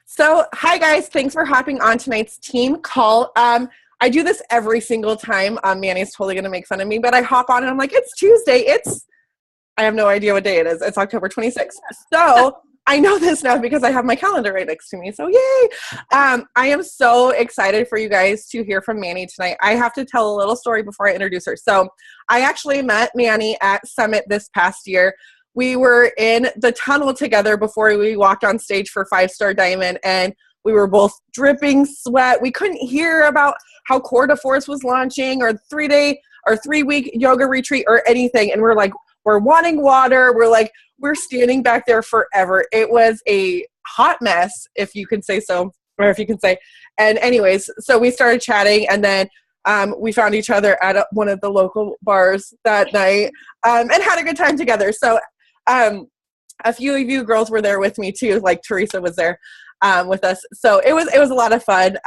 So, hi guys, thanks for hopping on tonight's team call. I do this every single time. Manny's totally going to make fun of me, but I hop on and I'm like, it's Tuesday. I have no idea what day it is. It's October 26th. So I know this now because I have my calendar right next to me. So yay. I am so excited for you guys to hear from Mannie tonight. I have to tell a little story before I introduce her. So I actually met Mannie at Summit this past year. We were in the tunnel together before we walked on stage for 5-Star Diamond, and we were both dripping sweat. We couldn't hear about how Core de Force was launching or 3-day or 3-week yoga retreat or anything. And we're like, we're wanting water. We're standing back there forever. It was a hot mess, if you can say so, or if you can say. And anyways, so we started chatting, and then we found each other at one of the local bars that night and had a good time together. So a few of you girls were there with me too, like Teresa was there with us. So it was a lot of fun.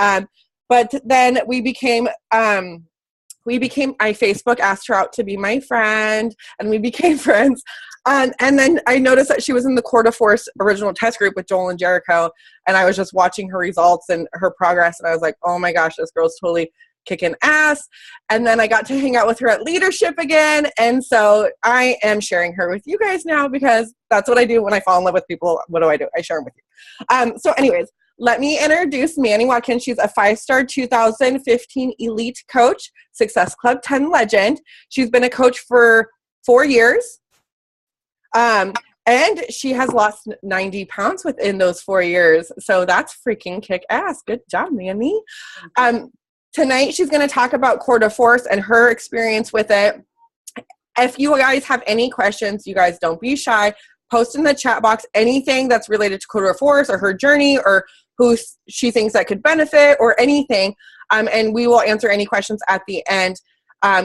But then we became, I Facebook asked her out to be my friend, and we became friends. And then I noticed that she was in the Core de Force original test group with Joel and Jericho, and I was just watching her results and her progress, and I was like, oh my gosh, this girl's totally kicking ass. And then I got to hang out with her at leadership again, and so I am sharing her with you guys now because that's what I do when I fall in love with people. What do? I share them with you. So anyways, let me introduce Mannie Watkins. She's a 5-star 2015 elite coach, Success Club 10 legend. She's been a coach for 4 years. And she has lost 90 pounds within those 4 years. So that's freaking kick ass. Good job, Mannie. Tonight, she's going to talk about Core de Force and her experience with it. If you guys have any questions, you guys don't be shy. Post in the chat box anything that's related to Core de Force or her journey or who she thinks that could benefit or anything. And we will answer any questions at the end.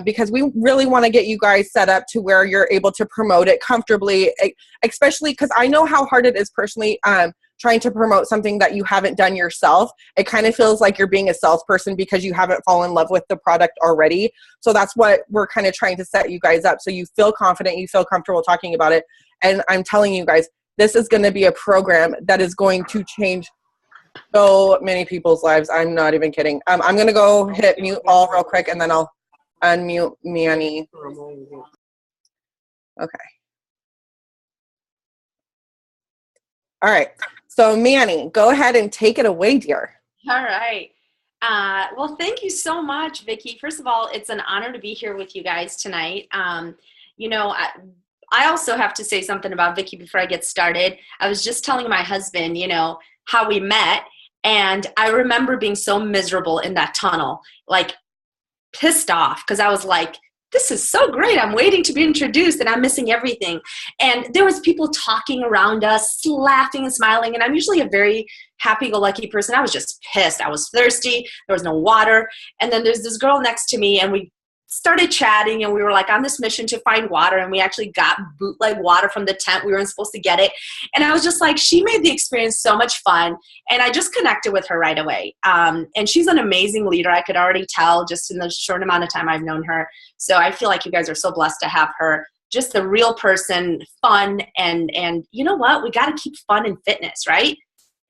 Because we really want to get you guys set up to where you're able to promote it comfortably, especially because I know how hard it is personally trying to promote something that you haven't done yourself. It kind of feels like you're being a salesperson because you haven't fallen in love with the product already. So that's what we're kind of trying to set you guys up so you feel confident, you feel comfortable talking about it. And I'm telling you guys, this is going to be a program that is going to change so many people's lives. I'm not even kidding. I'm going to go hit mute all real quick, and then I'll unmute Mannie. Okay. All right. So Mannie, go ahead and take it away, dear. All right. Well, thank you so much, Vicki. First of all, it's an honor to be here with you guys tonight. I also have to say something about Vicki before I get started. I was just telling my husband, how we met, and I remember being so miserable in that tunnel, like pissed off because I was like, this is so great. I'm waiting to be introduced and I'm missing everything. And there was people talking around us, laughing and smiling. And I'm usually a very happy-go-lucky person. I was just pissed. I was thirsty. There was no water. And then there's this girl next to me, and we started chatting, and we were like on this mission to find water, and we actually got bootleg water from the tent. We weren't supposed to get it. And I was just like, she made the experience so much fun, and I just connected with her right away. And she's an amazing leader. I could already tell just in the short amount of time I've known her. So I feel like you guys are so blessed to have her. Just the real person, fun, and you know what? We got to keep fun in fitness, right?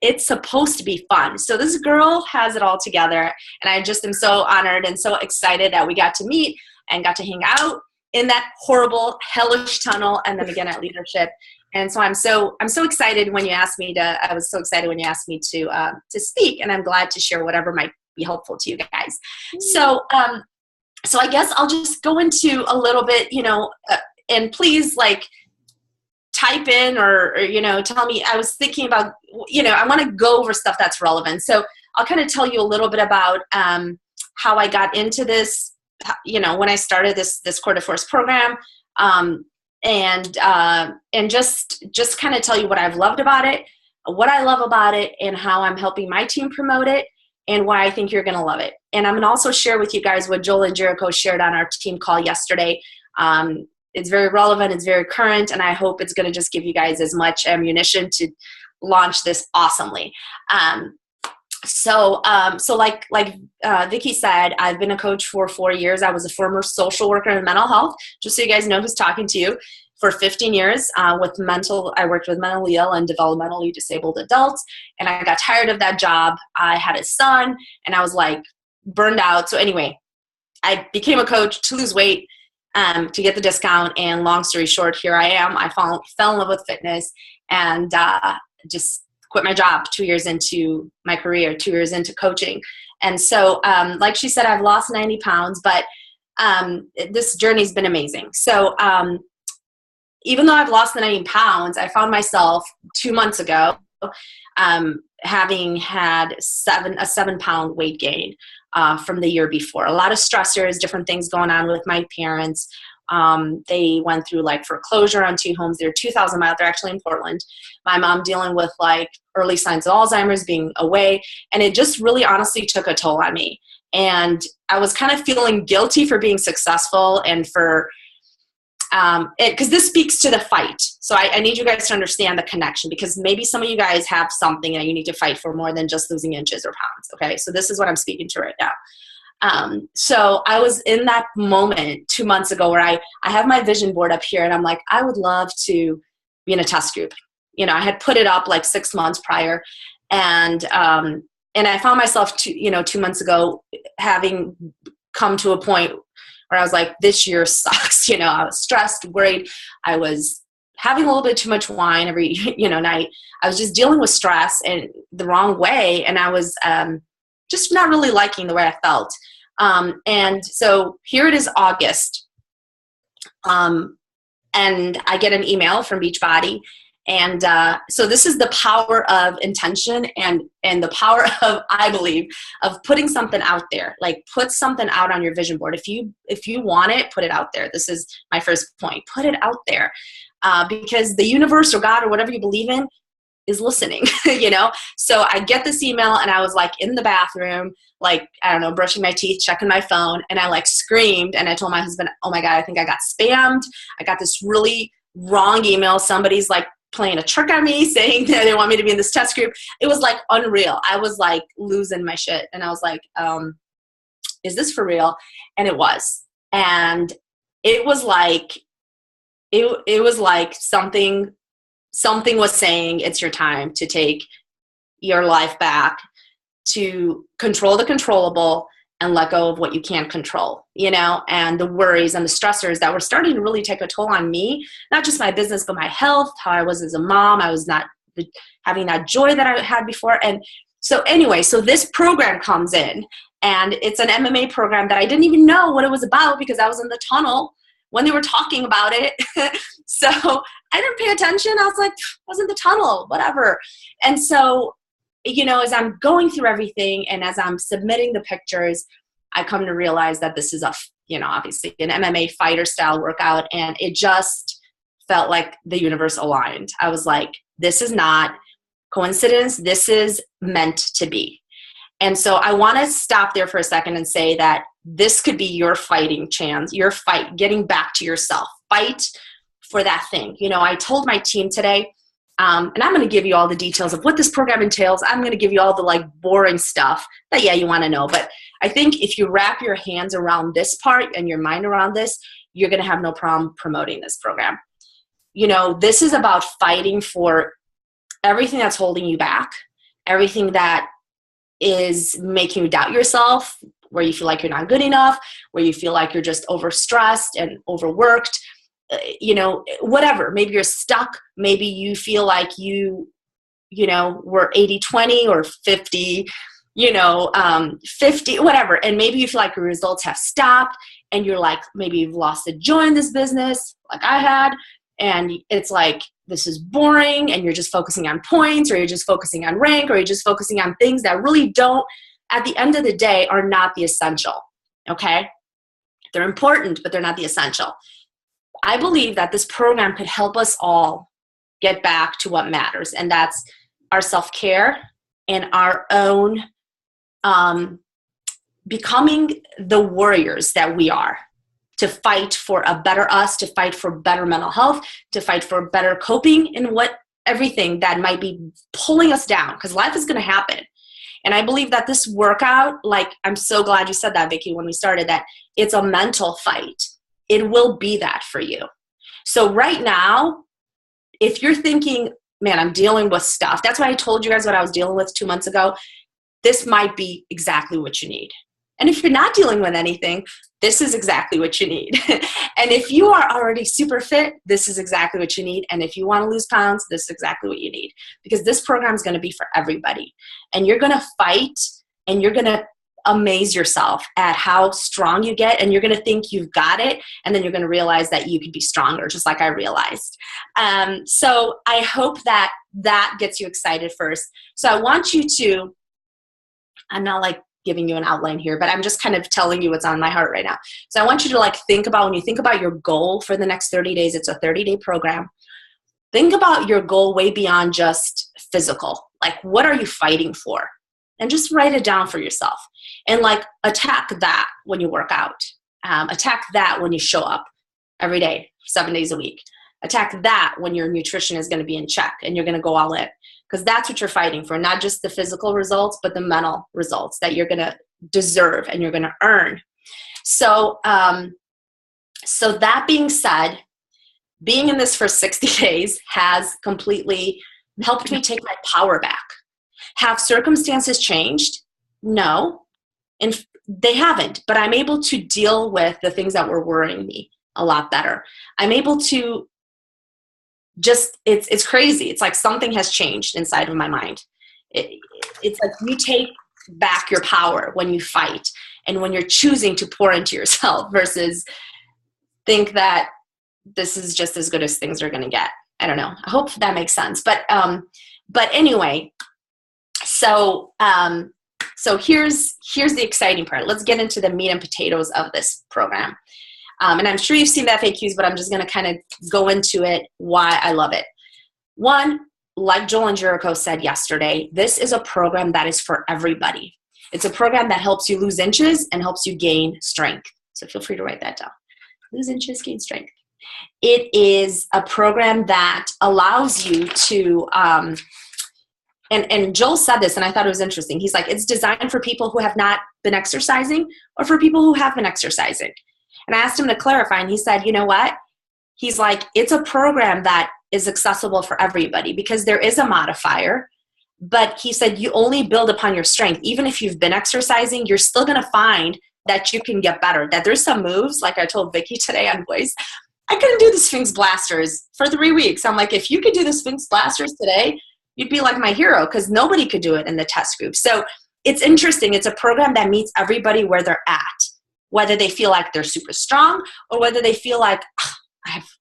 It's supposed to be fun. So this girl has it all together, and I just am so honored and so excited that we got to meet and got to hang out in that horrible, hellish tunnel, and then again at leadership. And so I'm so excited when you asked me to. I was so excited when you asked me to speak, and I'm glad to share whatever might be helpful to you guys. So I guess I'll just go into a little bit, and please type in or tell me. I was thinking about, I want to go over stuff that's relevant. So I'll kind of tell you a little bit about how I got into this, when I started this Core de Force program, and just kind of tell you what I've loved about it, what I love about it, and how I'm helping my team promote it, and why I think you're going to love it. And I'm going to also share with you guys what Joel and Jericho shared on our team call yesterday. It's very relevant, it's very current, and I hope it's going to just give you guys as much ammunition to launch this awesomely. So like Vicki said, I've been a coach for 4 years. I was a former social worker in mental health, just so you guys know who's talking to you. for 15 years I worked with mentally ill and developmentally disabled adults. And I got tired of that job. I had a son and I was like burned out. So anyway, I became a coach to lose weight, to get the discount. And long story short, here I am. I fell in love with fitness and just quit my job 2 years into my career, 2 years into coaching. And so, like she said, I've lost 90 pounds, but this journey's been amazing. So even though I've lost the 90 pounds, I found myself 2 months ago having had a 7-pound weight gain from the year before. A lot of stressors, different things going on with my parents. They went through like foreclosure on 2 homes. They're 2,000 miles. They're actually in Portland. My mom dealing with like early signs of Alzheimer's, being away. And it just really honestly took a toll on me. And I was kind of feeling guilty for being successful and for, because this speaks to the fight. So I need you guys to understand the connection, because maybe some of you guys have something that you need to fight for more than just losing inches or pounds. Okay. So this is what I'm speaking to right now. So I was in that moment 2 months ago where I have my vision board up here and I'm like, I would love to be in a test group. You know, I had put it up like 6 months prior, and I found myself 2 months ago having come to a point where I was like, this year sucks. You know, I was stressed, worried. I was having a little bit too much wine every, night. I was just dealing with stress in the wrong way. And I was, just not really liking the way I felt. And so here it is August. And I get an email from Beachbody. And so this is the power of intention and the power of, I believe, of putting something out there. Like put something out on your vision board. If you want it, put it out there. This is my first point. Put it out there because the universe or God or whatever you believe in is listening, So I get this email and I was like in the bathroom, like, I don't know, brushing my teeth, checking my phone. And I like screamed and I told my husband, oh my God, I think I got spammed. I got this really wrong email. Somebody's like playing a trick on me saying that they want me to be in this test group. It was like unreal. I was like losing my shit. And I was like, is this for real? And it was. And it was like, it was like something was saying it's your time to take your life back, to control the controllable and let go of what you can't control, and the worries and the stressors that were starting to really take a toll on me, not just my business, but my health, how I was as a mom. I was not having that joy that I had before. And so anyway, so this program comes in and it's an MMA program that I didn't even know what it was about because I was in the tunnel when they were talking about it. So I didn't pay attention. I was like, I was in the tunnel, whatever. And so, as I'm going through everything and as I'm submitting the pictures, I come to realize that this is obviously an MMA fighter style workout. And it just felt like the universe aligned. I was like, this is not coincidence. This is meant to be. And so I want to stop there for a second and say that this could be your fighting chance, your fight, getting back to yourself. Fight for that thing. I told my team today, and I'm going to give you all the details of what this program entails. I'm going to give you all the like boring stuff that, you want to know. But I think if you wrap your hands around this part and your mind around this, you're going to have no problem promoting this program. This is about fighting for everything that's holding you back, everything that is making you doubt yourself, where you feel like you're not good enough, where you feel like you're just overstressed and overworked, whatever. Maybe you're stuck. Maybe you feel like you were 80-20 or 50, 50, whatever. And maybe you feel like your results have stopped and you're like, maybe you've lost the joy in this business like I had. And it's like, this is boring and you're just focusing on points, or you're just focusing on rank, or you're just focusing on things that really don't, at the end of the day, are not the essential. Okay. They're important, but they're not the essential. I believe that this program could help us all get back to what matters. And that's our self-care and our own becoming the warriors that we are, to fight for a better us, to fight for better mental health, to fight for better coping in everything that might be pulling us down, because life is going to happen. And I believe that this workout, like, I'm so glad you said that, Vicki, when we started, that it's a mental fight. It will be that for you. So right now, if you're thinking, man, I'm dealing with stuff, that's why I told you guys what I was dealing with 2 months ago. This might be exactly what you need. And if you're not dealing with anything, this is exactly what you need. And if you are already super fit, this is exactly what you need. And if you want to lose pounds, this is exactly what you need. Because this program is going to be for everybody. And you're going to fight, and you're going to amaze yourself at how strong you get, and you're going to think you've got it, and then you're going to realize that you could be stronger, just like I realized. So I hope that that gets you excited first. So I want you to, I'm not like giving you an outline here, but I'm just kind of telling you what's on my heart right now. So I want you to like think about, when you think about your goal for the next 30 days, it's a 30-day program. Think about your goal way beyond just physical. Like, what are you fighting for? And just write it down for yourself. And like, attack that when you work out. Attack that when you show up every day, 7 days a week. Attack that when your nutrition is going to be in check and you're going to go all in. Because that's what you're fighting for, not just the physical results, but the mental results that you're going to deserve and you're going to earn. So, so that being said, being in this for 60 days has completely helped me take my power back. Have circumstances changed? No, and they haven't, but I'm able to deal with the things that were worrying me a lot better. I'm able to just, it's crazy. It's like something has changed inside of my mind. It's like you take back your power when you fight and when you're choosing to pour into yourself versus think that this is just as good as things are going to get. I don't know. I hope that makes sense. But anyway, so here's the exciting part. Let's get into the meat and potatoes of this program. And I'm sure you've seen the FAQs, but I'm just going to kind of go into it, why I love it. One, like Joel and Jericho said yesterday, this is a program that is for everybody. It's a program that helps you lose inches and helps you gain strength. So feel free to write that down. Lose inches, gain strength. It is a program that allows you to, and Joel said this, and I thought it was interesting. He's like, it's designed for people who have not been exercising or for people who have been exercising. And I asked him to clarify, and he said, you know what? He's like, it's a program that is accessible for everybody because there is a modifier, but he said you only build upon your strength. Even if you've been exercising, you're still going to find that you can get better, that there's some moves, like I told Vicki today on voice, I couldn't do the Sphinx Blasters for 3 weeks. I'm like, if you could do the Sphinx Blasters today, you'd be like my hero because nobody could do it in the test group. So it's interesting. It's a program that meets everybody where they're at, whether they feel like they're super strong or whether they feel like,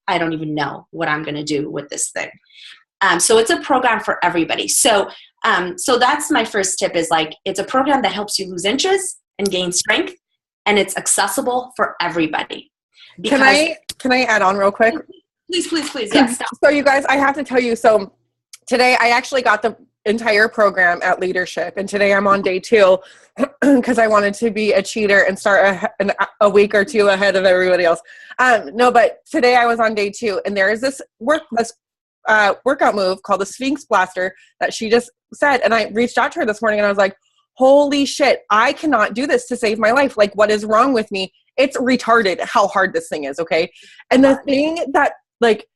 I don't even know what I'm going to do with this thing. So it's a program for everybody. So that's my first tip is like, it's a program that helps you lose inches and gain strength, and it's accessible for everybody. Can I add on real quick? Please. Yes. So you guys, I have to tell you, so today I actually got the entire program at leadership, and today I'm on day 2 because I wanted to be a cheater and start a week or 2 ahead of everybody else. No, but today I was on day 2, and there is this workout move called the Sphinx Blaster that she just said, and I reached out to her this morning and I was like, holy shit, I cannot do this to save my life. Like, what is wrong with me? It's retarded how hard this thing is, okay? And the thing that like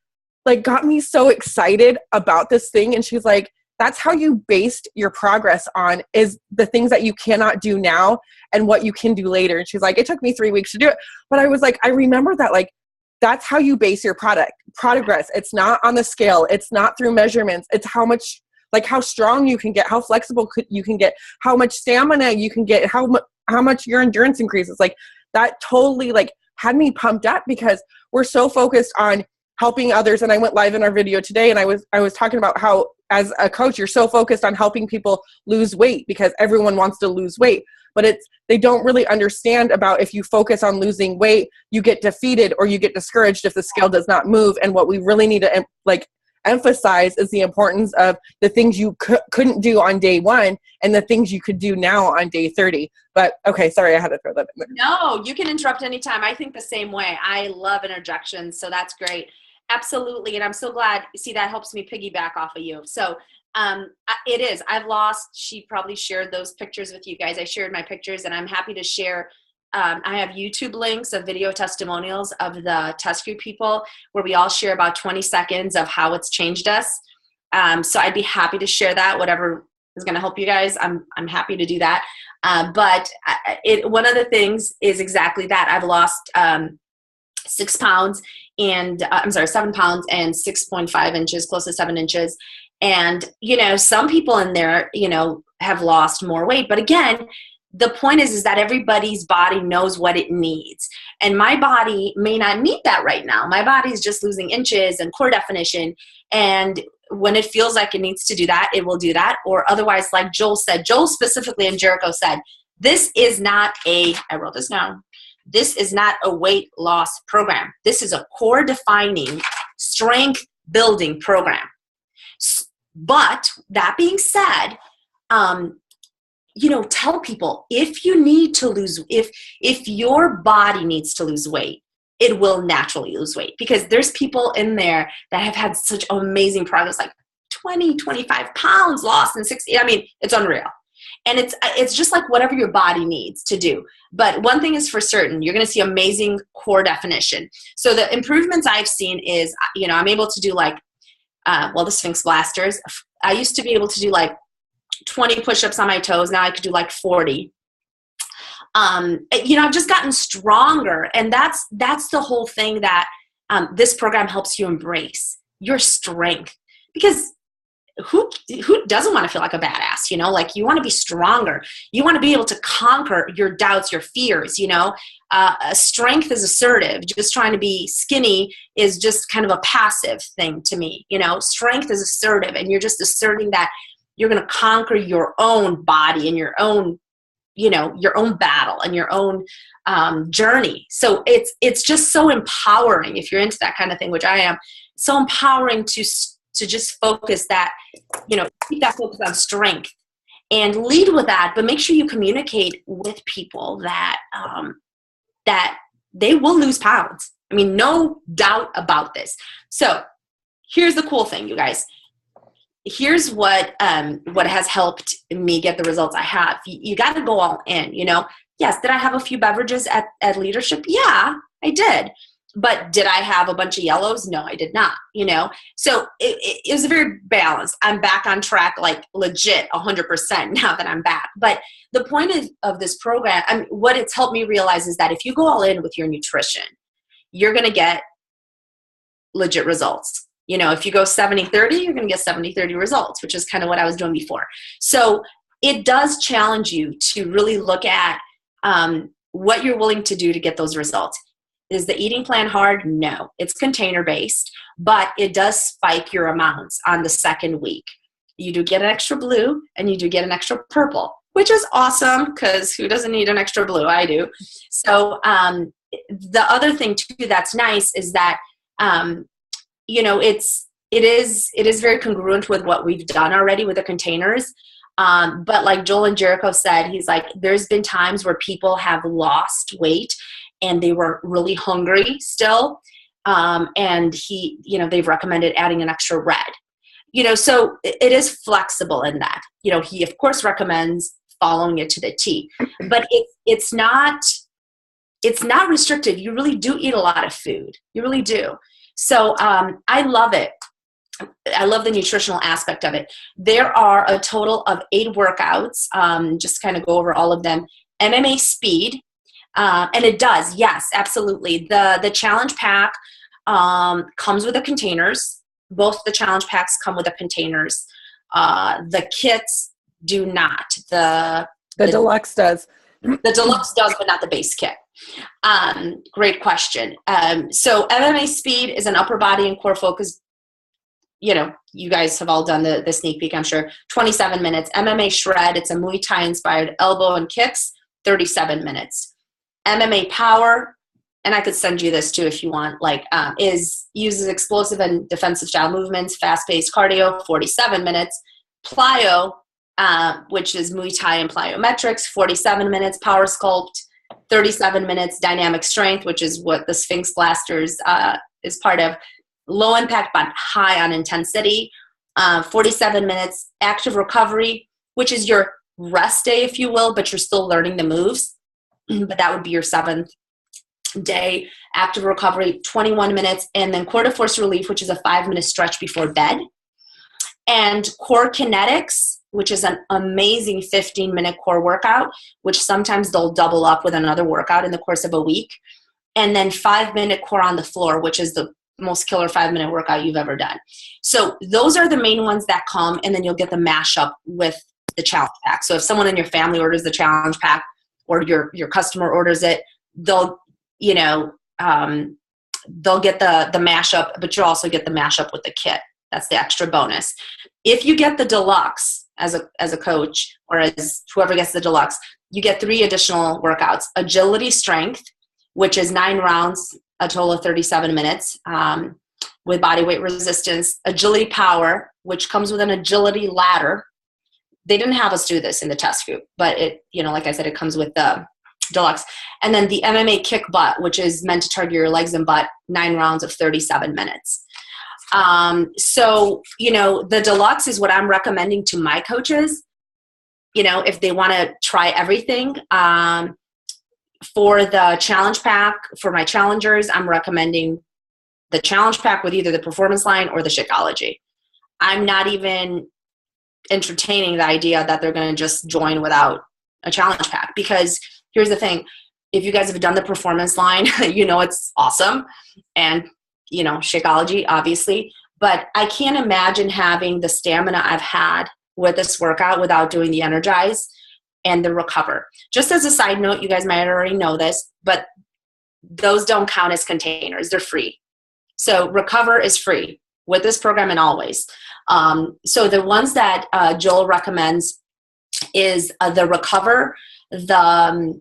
got me so excited about this thing, and she's like, that's how you based your progress on, is the things that you cannot do now and what you can do later. And she's like, it took me 3 weeks to do it. But I was like, I remember that, like, that's how you base your progress. It's not on the scale. It's not through measurements. It's how much, like, how strong you can get, how flexible you can get, how much stamina you can get, how much your endurance increases. Like, that totally, like, had me pumped up because we're so focused on helping others. And I went live in our video today, and I was talking about how, as a coach, you're so focused on helping people lose weight because everyone wants to lose weight, but they don't really understand about, if you focus on losing weight, you get defeated or you get discouraged if the scale does not move. And what we really need to emphasize is the importance of the things you couldn't do on day 1 and the things you could do now on day 30. But okay, sorry, I had to throw that in there. No, you can interrupt anytime. I think the same way. I love interjections, so that's great. Absolutely. And I'm so glad, see, that helps me piggyback off of you. So it is, I've lost, she probably shared those pictures with you guys. I shared my pictures, and I'm happy to share I have YouTube links of video testimonials of the test group people where we all share about 20 seconds of how it's changed us. So I'd be happy to share that, whatever is going to help you guys. I'm happy to do that. But one of the things is exactly that. I've lost 6 pounds and 7 pounds and 6.5 inches, close to 7 inches. And, some people in there, have lost more weight. But again, the point is that everybody's body knows what it needs. And my body may not need that right now. My body is just losing inches and core definition. And when it feels like it needs to do that, it will do that. Or otherwise, like Joel said, Joel specifically and Jericho said, this is not I wrote this down. This is not a weight loss program. This is a core defining, strength building program. But that being said, tell people if you need to lose, if your body needs to lose weight, it will naturally lose weight, because there's people in there that have had such amazing progress, like 20, 25 pounds lost in 60. I mean, it's unreal. And it's just like whatever your body needs to do. But one thing is for certain, you're going to see amazing core definition. So the improvements I've seen is, I'm able to do the Sphinx blasters. I used to be able to do 20 push-ups on my toes. Now I could do 40. I've just gotten stronger. And that's the whole thing that this program helps you embrace, your strength. Because who doesn't want to feel like a badass? You want to be stronger. You want to be able to conquer your doubts, your fears. Strength is assertive. Just trying to be skinny is just kind of a passive thing to me. Strength is assertive, and you're just asserting that you're going to conquer your own body and your own battle and your own journey. So it's just so empowering if you're into that kind of thing, which I am. So empowering to just focus that, keep that focus on strength and lead with that, but make sure you communicate with people that they will lose pounds. I mean, no doubt about this. So here's the cool thing, you guys. Here's what has helped me get the results I have. You got to go all in, Yes, did I have a few beverages at leadership? Yeah, I did. But did I have a bunch of yellows? No, I did not, So it was very balanced. I'm back on track, legit 100% now that I'm back. But the point of this program, what it's helped me realize is that if you go all in with your nutrition, you're going to get legit results. If you go 70-30, you're going to get 70-30 results, which is kind of what I was doing before. So it does challenge you to really look at what you're willing to do to get those results. Is the eating plan hard? No. It's container-based, but it does spike your amounts on the second week. You do get an extra blue, and you do get an extra purple, which is awesome, because who doesn't need an extra blue? I do. So the other thing, too, that's nice is that it is very congruent with what we've done already with the containers. But like Joel and Jericho said, he's like, there's been times where people have lost weight and they were really hungry still. And they've recommended adding an extra red, so it is flexible in that, he of course recommends following it to the T, but it's not restrictive. You really do eat a lot of food. You really do. So I love it. I love the nutritional aspect of it. There are a total of 8 workouts, just kind of go over all of them. MMA speed, and it does, yes, absolutely. The challenge pack comes with the containers. Both the challenge packs come with the containers. The kits do not. The deluxe does. The deluxe does, but not the base kit. Great question. So MMA speed is an upper body and core focus. You guys have all done the sneak peek, I'm sure. 27 minutes. MMA shred, it's a Muay Thai inspired elbow and kicks, 37 minutes. MMA power, and I could send you this too if you want, uses explosive and defensive style movements, fast-paced cardio, 47 minutes. Plyo, which is Muay Thai and plyometrics, 47 minutes. Power sculpt, 37 minutes. Dynamic strength, which is what the Sphinx blasters is part of. Low impact but high on intensity, 47 minutes. Active recovery, which is your rest day, if you will, but you're still learning the moves. but that would be your 7th day. Active recovery, 21 minutes, and then core to force relief, which is a 5-minute stretch before bed. And core kinetics, which is an amazing 15-minute core workout, which sometimes they'll double up with another workout in the course of a week. And then 5-minute core on the floor, which is the most killer 5-minute workout you've ever done. So those are the main ones that come, and then you'll get the mashup with the challenge pack. So if someone in your family orders the challenge pack, or your customer orders it, they'll get the mashup, but you'll also get the mashup with the kit. That's the extra bonus. If you get the deluxe as a coach, or as whoever gets the deluxe, you get 3 additional workouts: agility strength, which is 9 rounds, a total of 37 minutes, with body weight resistance; agility power, which comes with an agility ladder. They didn't have us do this in the test group, but it, like I said, it comes with the deluxe. And then the MMA kick butt, which is meant to target your legs and butt, 9 rounds of 37 minutes. So, the deluxe is what I'm recommending to my coaches, if they want to try everything. For the challenge pack, for my challengers, I'm recommending the challenge pack with either the performance line or the Shakeology. I'm not even entertaining the idea that they're going to just join without a challenge pack, because here's the thing. If you guys have done the performance line, it's awesome. And, Shakeology, obviously, but I can't imagine having the stamina I've had with this workout without doing the Energize and the Recover. Just as a side note, you guys might already know this, but those don't count as containers. They're free. So Recover is free with this program and always. So the ones that Joel recommends is the Recover, the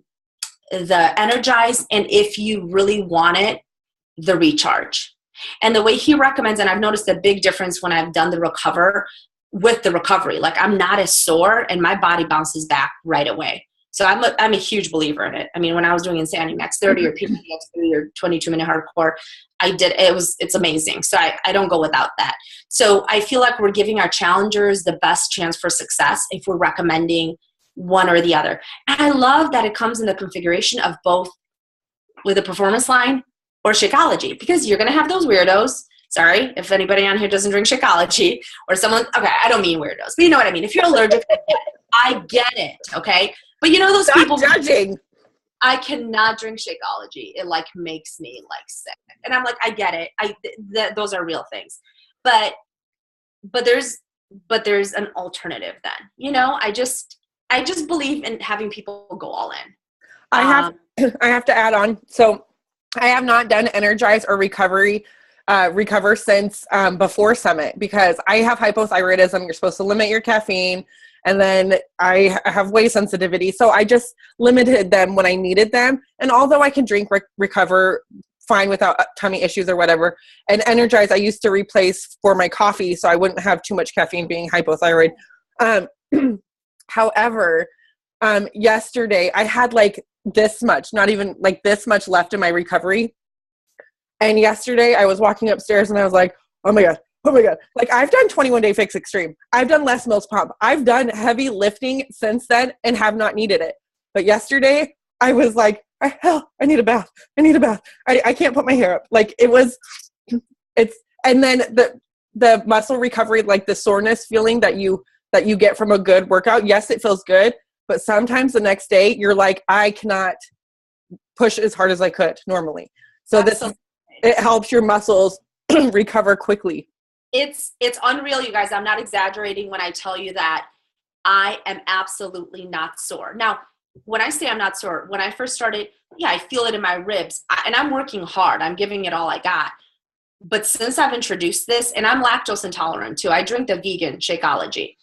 Energize, and if you really want it, the Recharge. And the way he recommends, and I've noticed a big difference when I've done the Recover with the recovery. Like, I'm not as sore and my body bounces back right away. So I'm a huge believer in it. I mean, when I was doing Insanity Max 30 or PBX 30 or 22-minute hardcore, it's amazing. So I don't go without that. So I feel like we're giving our challengers the best chance for success if we're recommending one or the other. And I love that it comes in the configuration of both with a performance line or Shakeology, because you're going to have those weirdos. Sorry if anybody on here doesn't drink Shakeology, or someone, okay, I don't mean weirdos, but you know what I mean. If you're allergic, I get it, okay? But those Stop people judging. I cannot drink Shakeology. It makes me sick. And I'm like, I get it. Those are real things. But there's an alternative then. I just believe in having people go all in. I have to add on. So I have not done Energize or Recover since before Summit, because I have hypothyroidism. You're supposed to limit your caffeine, and then I have whey sensitivity. So I just limited them when I needed them. And although I can drink Recover fine without tummy issues or whatever, and Energize I used to replace for my coffee so I wouldn't have too much caffeine being hypothyroid. However, yesterday I had this much, not even this much left in my recovery. And yesterday I was walking upstairs and I was like, oh my God. I've done 21-day fix extreme. I've done less mills pump. I've done heavy lifting since then and have not needed it. But yesterday I was like, hell, I need a bath. I can't put my hair up. And then the muscle recovery, the soreness feeling that you get from a good workout. Yes, it feels good. But sometimes the next day you're like, I cannot push as hard as I could normally. So it helps your muscles recover quickly. It's unreal, you guys. I'm not exaggerating when I tell you that I am absolutely not sore. Now, when I say I'm not sore, when I first started, I feel it in my ribs, and I'm working hard. I'm giving it all I got. But since I've introduced this, and I'm lactose intolerant too, I drink the vegan Shakeology.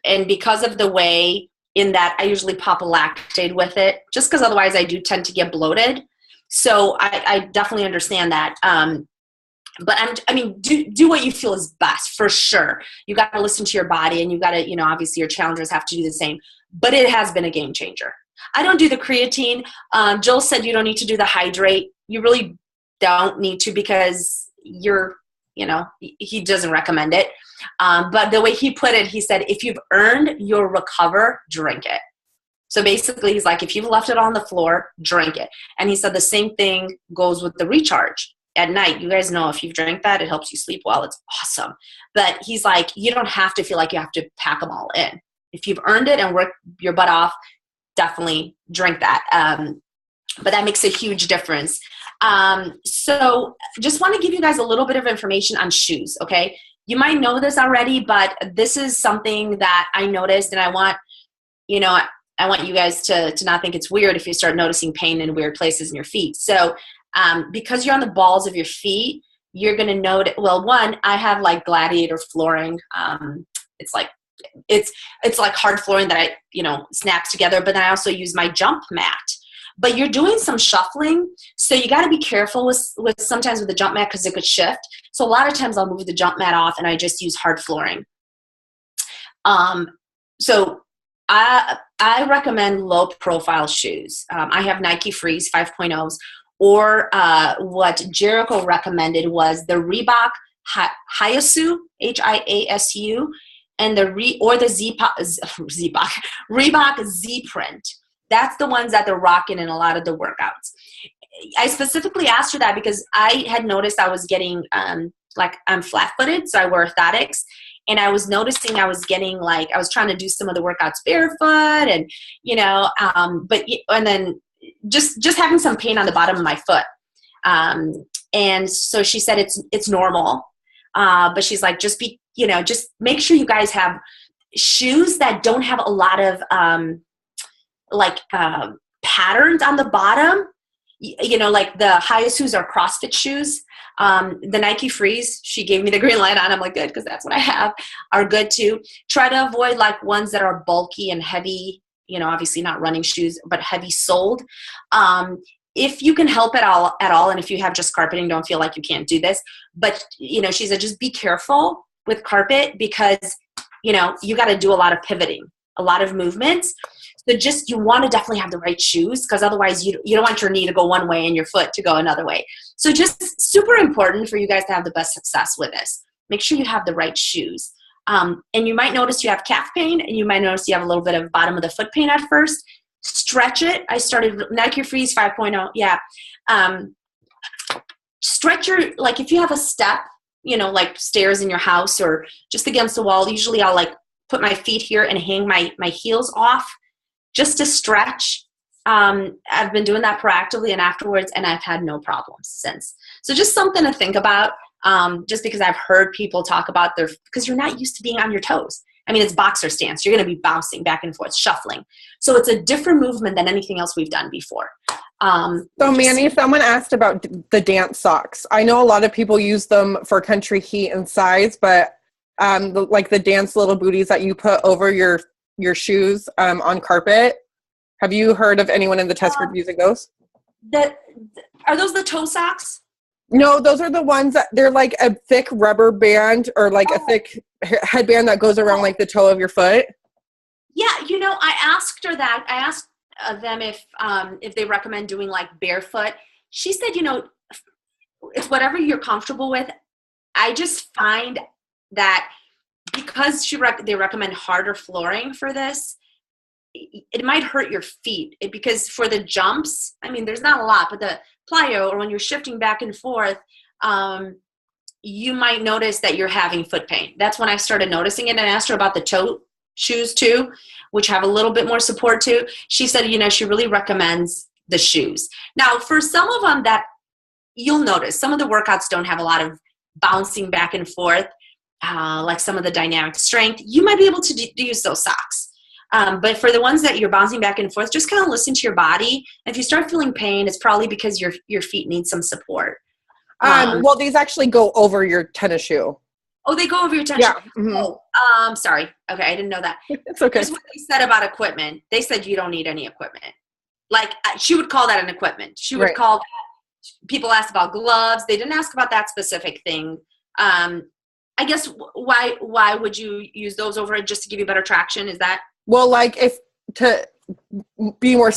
And because of the way in that I usually pop a Lactaid with it, just because otherwise I do tend to get bloated. So I definitely understand that. But do what you feel is best, for sure. You got to listen to your body, and you got to, obviously your challengers have to do the same. But it has been a game changer. I don't do the creatine. Joel said you don't need to do the hydrate. You really don't need to, because he doesn't recommend it. But the way he put it, he said, if you've earned your Recover, drink it. So basically, he's like, if you've left it on the floor, drink it. And he said the same thing goes with the recharge at night. You guys know if you drink that, it helps you sleep well. It's awesome. But he's like, you don't have to feel like you have to pack them all in. If you've earned it and worked your butt off, definitely drink that. But that makes a huge difference. So just want to give you guys a little bit of information on shoes, okay? You might know this already, but this is something that I noticed, and I want you guys to not think it's weird if you start noticing pain in weird places in your feet. So because you're on the balls of your feet, you're going to notice, well, one, I have like gladiator flooring. It's like hard flooring that snaps together, but then I also use my jump mat. But you're doing some shuffling, so you got to be careful with sometimes with the jump mat because it could shift. So a lot of times I'll move the jump mat off and I just use hard flooring. So I recommend low profile shoes. I have Nike Freeze 5.0s, or what Jericho recommended was the Reebok Hyasu, Hiasu, and the Reebok Z Print. That's the ones that they're rocking in a lot of the workouts. I specifically asked her that because I had noticed I was getting, I'm flat-footed, so I wear orthotics. And I was noticing I was getting I was trying to do some of the workouts barefoot and, and then just having some pain on the bottom of my foot. And so she said it's normal. But she's like, just make sure you guys have shoes that don't have a lot of, patterns on the bottom, like the Hiasus are CrossFit shoes. The Nike Freeze, she gave me the green light on. I'm like, good, because that's what I have, are good too. Try to avoid ones that are bulky and heavy, obviously not running shoes, but heavy soled. If you can help at all, and if you have just carpeting, don't feel like you can't do this. But, she said, just be careful with carpet because, you got to do a lot of pivoting, a lot of movements. So you want to definitely have the right shoes because otherwise you don't want your knee to go one way and your foot to go another way. So just super important for you guys to have the best success with this. Make sure you have the right shoes. And you might notice you have calf pain and you might notice you have a little bit of bottom of the foot pain at first. Stretch it. I started Nike Freeze 5.0. Yeah. Stretch if you have a step, stairs in your house or just against the wall, usually I'll put my feet here and hang my heels off just to stretch. I've been doing that proactively and afterwards, and I've had no problems since. So just something to think about, just because I've heard people talk about because you're not used to being on your toes. I mean, it's boxer stance. You're going to be bouncing back and forth, shuffling. So it's a different movement than anything else we've done before. Mannie, someone asked about the dance socks. I know a lot of people use them for country heat and size, but the dance little booties that you put over your shoes on carpet. Have you heard of anyone in the test group using those? Are those the toe socks? No, those are the ones that they're like a thick rubber band or a thick headband that goes around the toe of your foot. Yeah, I asked her that. I asked them if they recommend doing barefoot. She said, it's whatever you're comfortable with. I just find that because they recommend harder flooring for this, it might hurt your feet because for the jumps, I mean, there's not a lot, but the plyo or when you're shifting back and forth, you might notice that you're having foot pain. That's when I started noticing it, and I asked her about the toe shoes too, which have a little bit more support too. She said, she really recommends the shoes. Now, for some of them that you'll notice, some of the workouts don't have a lot of bouncing back and forth, like some of the dynamic strength. You might be able to use those socks. But for the ones that you're bouncing back and forth, just kind of listen to your body. And if you start feeling pain, it's probably because your feet need some support. Well, these actually go over your tennis shoe. Oh, they go over your tennis shoe? Mm-hmm. Oh, sorry. Okay, I didn't know that. It's okay. Here's what they said about equipment. They said you don't need any equipment. She would call that an equipment. She would call that, people asked about gloves. They didn't ask about that specific thing. I guess why would you use those over it, just to give you better traction? Is that? Well, if to be more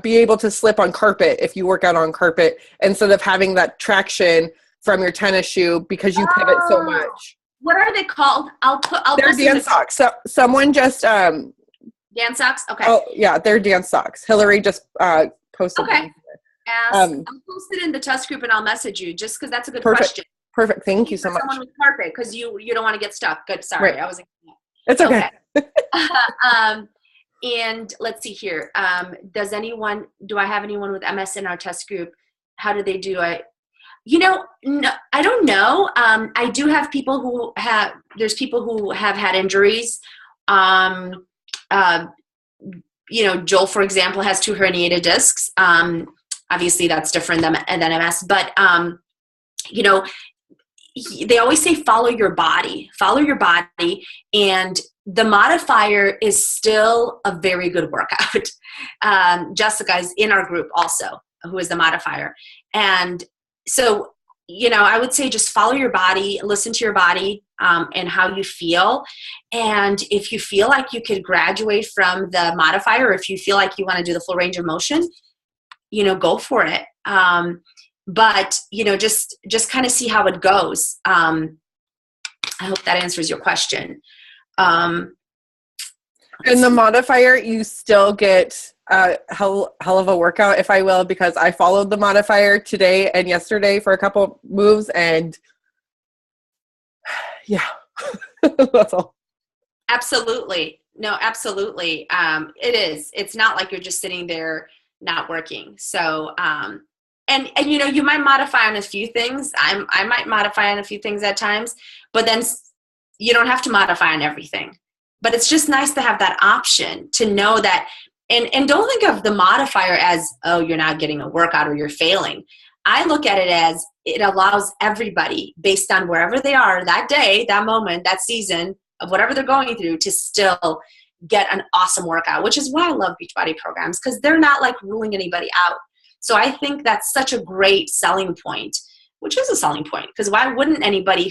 be able to slip on carpet if you work out on carpet instead of having that traction from your tennis shoe because you pivot so much. What are they called? They're dance socks. So someone just dance socks? Okay. Oh yeah, they're dance socks. Hillary just posted Okay. them. I'll post it in the test group and I'll message you just because that's a good Perfect. question. Perfect. Thank you so much. Someone with carpet because you don't want to get stuck. Good. Sorry. Right. I was. It's okay. And let's see here. Do I have anyone with MS in our test group? How do they do? No, I don't know. I do have people there's people who have had injuries. Joel, for example, has 2 herniated discs. Obviously that's different than MS, but, they always say, follow your body, and the modifier is still a very good workout. Jessica is in our group also, who is the modifier. And so, I would say just follow your body, listen to your body, and how you feel. And if you feel like you could graduate from the modifier, or if you feel like you want to do the full range of motion, go for it. But, just kind of see how it goes. I hope that answers your question. In the modifier, you still get a hell of a workout, if I will, because I followed the modifier today and yesterday for a couple moves, and yeah, that's all. Absolutely. No, absolutely. It is. It's not like you're just sitting there not working. So, and you might modify on a few things. I might modify on a few things at times, but then you don't have to modify on everything. But it's just nice to have that option to know that, and don't think of the modifier as, oh, you're not getting a workout or you're failing. I look at it as it allows everybody, based on wherever they are that day, that moment, that season of whatever they're going through, to still get an awesome workout, which is why I love Beachbody programs, because they're not like ruling anybody out. So I think that's such a great selling point, which is a selling point, because why wouldn't anybody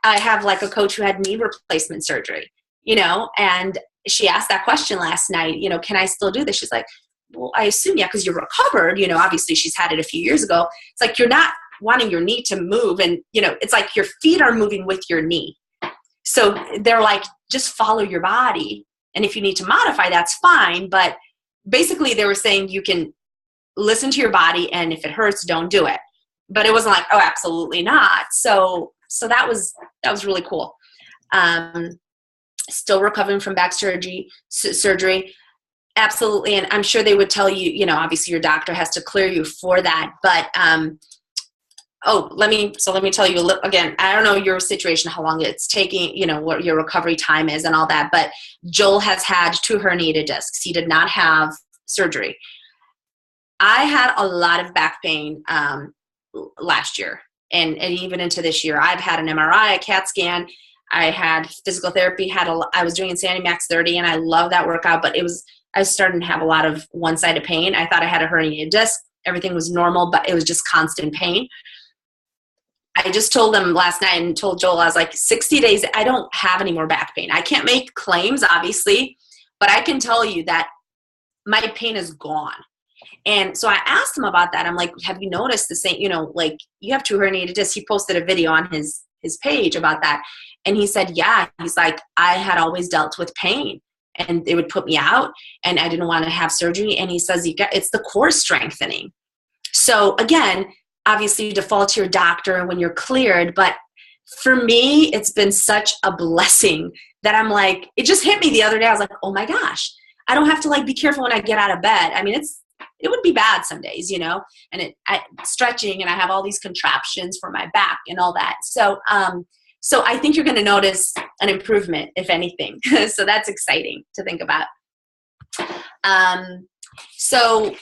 I have like a coach who had knee replacement surgery, and she asked that question last night, can I still do this? She's like, well, I assume, yeah, because you're recovered, obviously she's had it a few years ago. It's like, you're not wanting your knee to move, and, it's like your feet are moving with your knee. So they're like, just follow your body. And if you need to modify, that's fine. But basically they were saying you can listen to your body, and if it hurts, don't do it. But it wasn't like, oh, absolutely not. So that was really cool. Still recovering from back surgery. Absolutely. And I'm sure they would tell you, obviously your doctor has to clear you for that. But, let me tell you again, I don't know your situation, how long it's taking, what your recovery time is and all that. But Joel has had 2 herniated discs. He did not have surgery. I had a lot of back pain last year and even into this year. I've had an MRI, a CAT scan. I had physical therapy. I was doing Insanity Max 30, and I love that workout. But I was starting to have a lot of one-sided pain. I thought I had a herniated disc. Everything was normal, but it was just constant pain. I just told them last night and told Joel, I was like, 60 days, I don't have any more back pain. I can't make claims, obviously, but I can tell you that my pain is gone. And so I asked him about that. I'm like, have you noticed the same, like you have 2 herniated discs. He posted a video on his page about that. And he said, yeah, he's like, I had always dealt with pain and it would put me out and I didn't want to have surgery. And he says, it's the core strengthening. So again, obviously you default to your doctor when you're cleared. But for me, it's been such a blessing that I'm like, it just hit me the other day. I was like, oh my gosh, I don't have to like be careful when I get out of bed. I mean, it would be bad some days, and stretching, and I have all these contraptions for my back and all that. So I think you're going to notice an improvement, if anything. So that's exciting to think about. So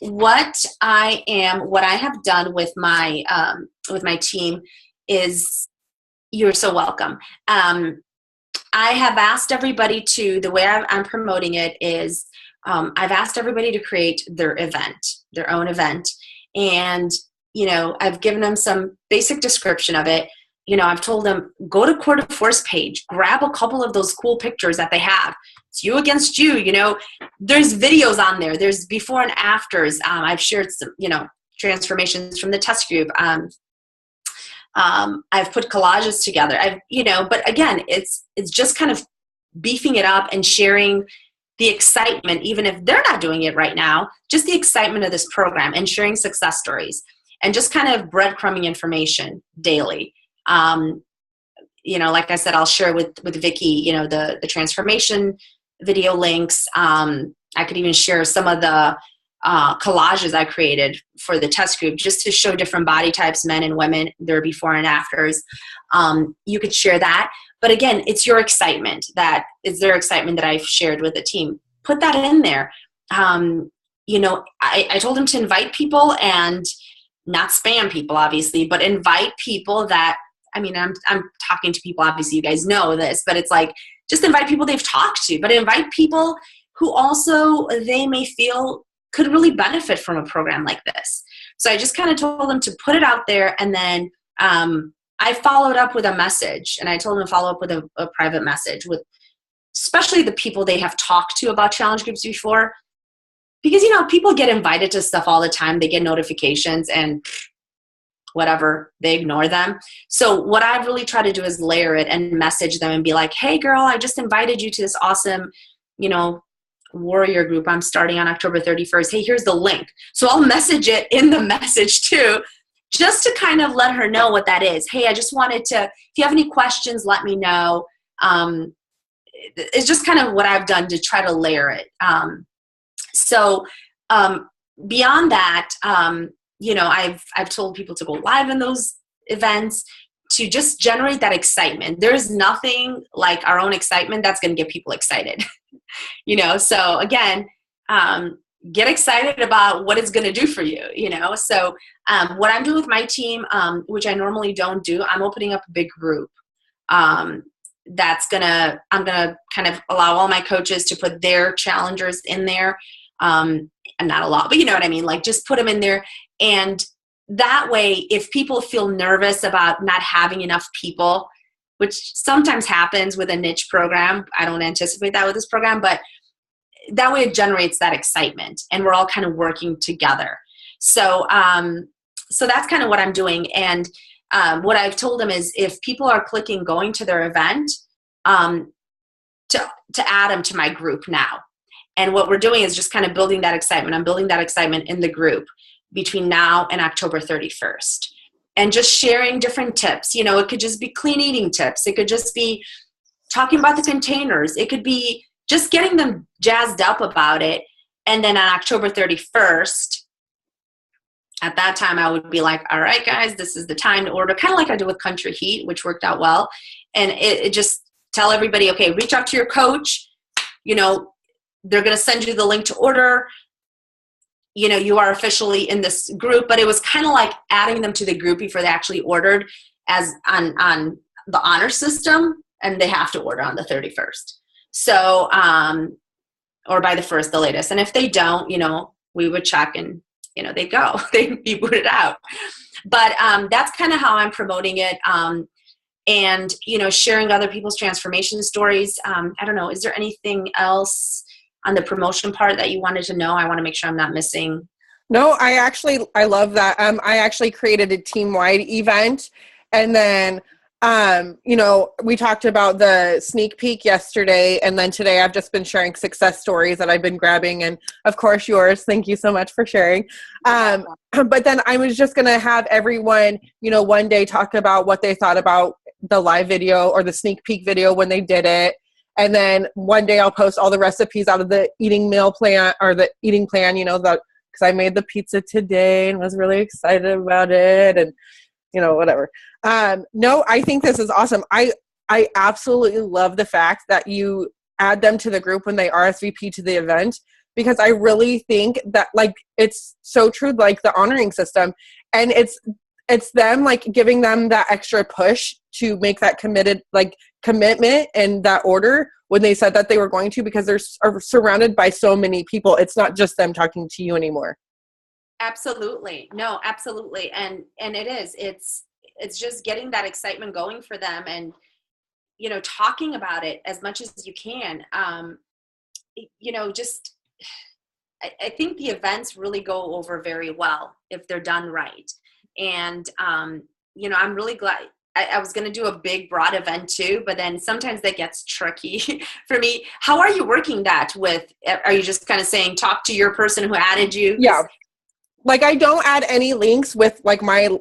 what I have done with my team is, you're so welcome. I have asked everybody the way I'm promoting it is, I've asked everybody to create their own event. And, I've given them some basic description of it. I've told them, go to Core de Force page, grab a couple of those cool pictures that they have. It's you against you, there's videos on there. There's before and afters. I've shared some, transformations from the test group. I've put collages together. But again, it's just kind of beefing it up and sharing the excitement, even if they're not doing it right now, just the excitement of this program and sharing success stories and just kind of breadcrumbing information daily. Like I said, I'll share with Vicki, the transformation video links. I could even share some of the collages I created for the test group just to show different body types, men and women, their before and afters. You could share that. But again, it's your excitement. That is their excitement that I've shared with the team. Put that in there. I told them to invite people and not spam people, obviously, but invite people that, I'm talking to people, obviously you guys know this, but it's like, just invite people they've talked to, but invite people who also they may feel could really benefit from a program like this. So I just kind of told them to put it out there, and then I followed up with a message, and I told them to follow up with a private message with especially the people they have talked to about challenge groups before, because people get invited to stuff all the time. They get notifications and whatever, they ignore them. So what I really try to do is layer it and message them and be like, hey girl, I just invited you to this awesome, warrior group I'm starting on October 31st. Hey, here's the link. So I'll message it in the message too, just to kind of let her know what that is. Hey, I just wanted to, if you have any questions, let me know. It's just kind of what I've done to try to layer it. Beyond that, I've told people to go live in those events to just generate that excitement. There's nothing like our own excitement that's going to get people excited. So again, get excited about what it's going to do for you, So what I'm doing with my team, which I normally don't do, I'm opening up a big group. I'm going to kind of allow all my coaches to put their challengers in there. And not a lot, but you know what I mean? Like just put them in there. And that way, if people feel nervous about not having enough people, which sometimes happens with a niche program, I don't anticipate that with this program, but that way it generates that excitement and we're all kind of working together. So that's kind of what I'm doing. And what I've told them is if people are clicking going to their event, to add them to my group now. And what we're doing is just kind of building that excitement. I'm building that excitement in the group between now and October 31st. And just sharing different tips. It could just be clean eating tips. It could just be talking about the containers. It could be just getting them jazzed up about it. And then on October 31st, at that time, I would be like, all right, guys, this is the time to order. Kind of like I did with Country Heat, which worked out well. And it just tell everybody, okay, reach out to your coach. They're going to send you the link to order. You are officially in this group, but it was kind of like adding them to the group before they actually ordered as on the honor system, and they have to order on the 31st. So, or by the 1st, the latest. And if they don't, we would check and, they go, they'd be booted out. But that's kind of how I'm promoting it. And, sharing other people's transformation stories. I don't know, is there anything else on the promotion part that you wanted to know? I want to make sure I'm not missing. No, I love that. I actually created a team-wide event, and then, we talked about the sneak peek yesterday, and then today I've just been sharing success stories that I've been grabbing, and of course yours. Thank you so much for sharing. But then I was just going to have everyone, one day talk about what they thought about the live video or the sneak peek video when they did it. And then one day I'll post all the recipes out of the eating meal plan or the eating plan, because I made the pizza today and was really excited about it and, whatever. No, I think this is awesome. I absolutely love the fact that you add them to the group when they RSVP to the event, because I really think that it's so true, like the honoring system, and it's them giving them that extra push to make that commitment and that order when they said that they were going to, because they're surrounded by so many people. It's not just them talking to you anymore. Absolutely. No, absolutely. And it is, it's just getting that excitement going for them and, talking about it as much as you can. I think the events really go over very well if they're done right. And, I'm really glad. I was going to do a big broad event too, but then sometimes that gets tricky for me. How are you working that with, are you just kind of saying, talk to your person who added you? Yeah. Like I don't add any links with like my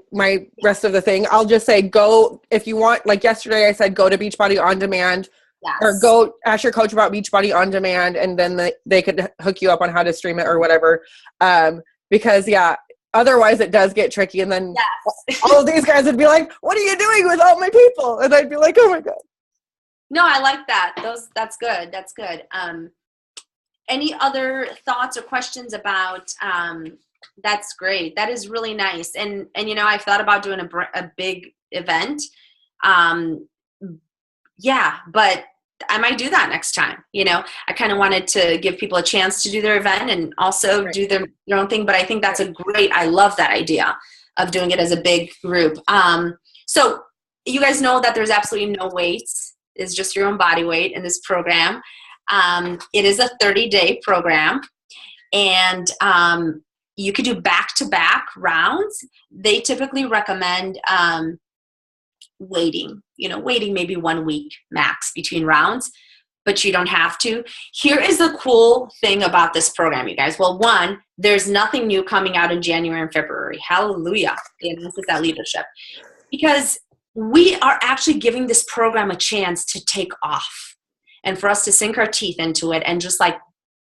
rest of the thing. I'll just say, go, if you want, like yesterday I said, go to Beachbody on demand. Yes. Or go ask your coach about Beachbody on demand, and then they could hook you up on how to stream it or whatever. Because otherwise it does get tricky. And then all of these guys would be like, what are you doing with all my people? And I'd be like, oh my God. No, I like that. That's good. That's good. Any other thoughts or questions about, that's great. That is really nice. And I've thought about doing a big event. But I might do that next time. I kind of wanted to give people a chance to do their event and also do their own thing. But I think that's I love that idea of doing it as a big group. So you guys know that there's absolutely no weights. It's just your own body weight in this program. It is a 30-day program, and you could do back-to-back rounds. They typically recommend waiting maybe 1 week max between rounds, but you don't have to. Here is the cool thing about this program, you guys. Well, one, there's nothing new coming out in January and February. Hallelujah. They announced that leadership. Because we are actually giving this program a chance to take off and for us to sink our teeth into it and just like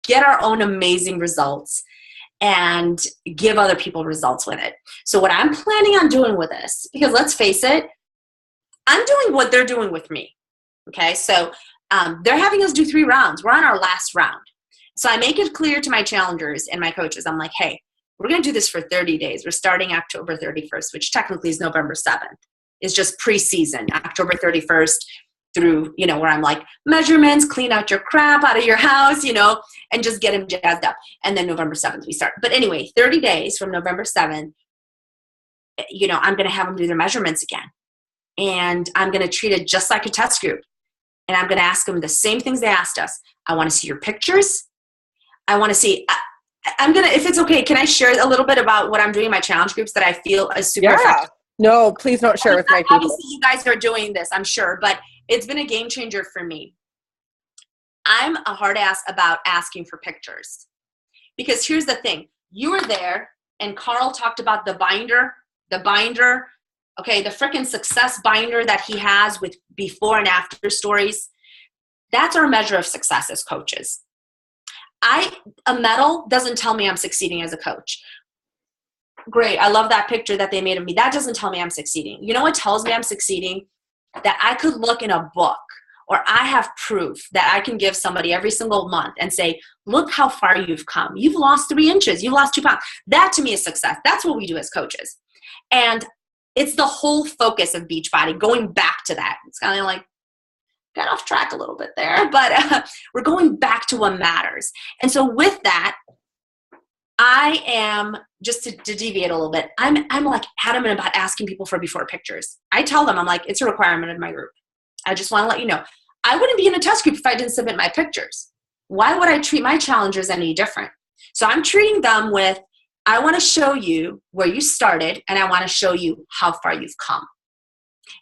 get our own amazing results and give other people results with it. So what I'm planning on doing with this, because let's face it, I'm doing what they're doing with me. Okay, so they're having us do 3 rounds. We're on our last round. So I make it clear to my challengers and my coaches. I'm like, hey, we're going to do this for 30 days. We're starting October 31st, which technically is November 7th. It's just preseason, October 31st through, where I'm like, measurements, clean out your crap out of your house, and just get them jazzed up. And then November 7th we start. But anyway, 30 days from November 7th, I'm going to have them do their measurements again. And I'm going to treat it just like a test group. And I'm going to ask them the same things they asked us. I want to see your pictures. I want to see, if it's okay, can I share a little bit about what I'm doing in my challenge groups that I feel is super effective? No, please don't share with my people. Obviously, you guys are doing this, I'm sure, but it's been a game changer for me. I'm a hard ass about asking for pictures. Because here's the thing. You were there, and Carl talked about the binder, okay, the freaking success binder that he has with before and after stories. That's our measure of success as coaches. A medal doesn't tell me I'm succeeding as a coach. Great, I love that picture that they made of me. That doesn't tell me I'm succeeding. You know what tells me I'm succeeding? That I could look in a book, or I have proof that I can give somebody every single month and say, look how far you've come. You've lost 3 inches. You've lost 2 pounds. That to me is success. That's what we do as coaches. And it's the whole focus of Beachbody, going back to that. It's kind of like, got off track a little bit there, but we're going back to what matters. And so with that, I am, just to deviate a little bit, I'm like adamant about asking people for before pictures. I tell them, I'm like, it's a requirement of my group. I just want to let you know. I wouldn't be in a test group if I didn't submit my pictures. Why would I treat my challengers any different? So I'm treating them with, I want to show you where you started, and I want to show you how far you've come.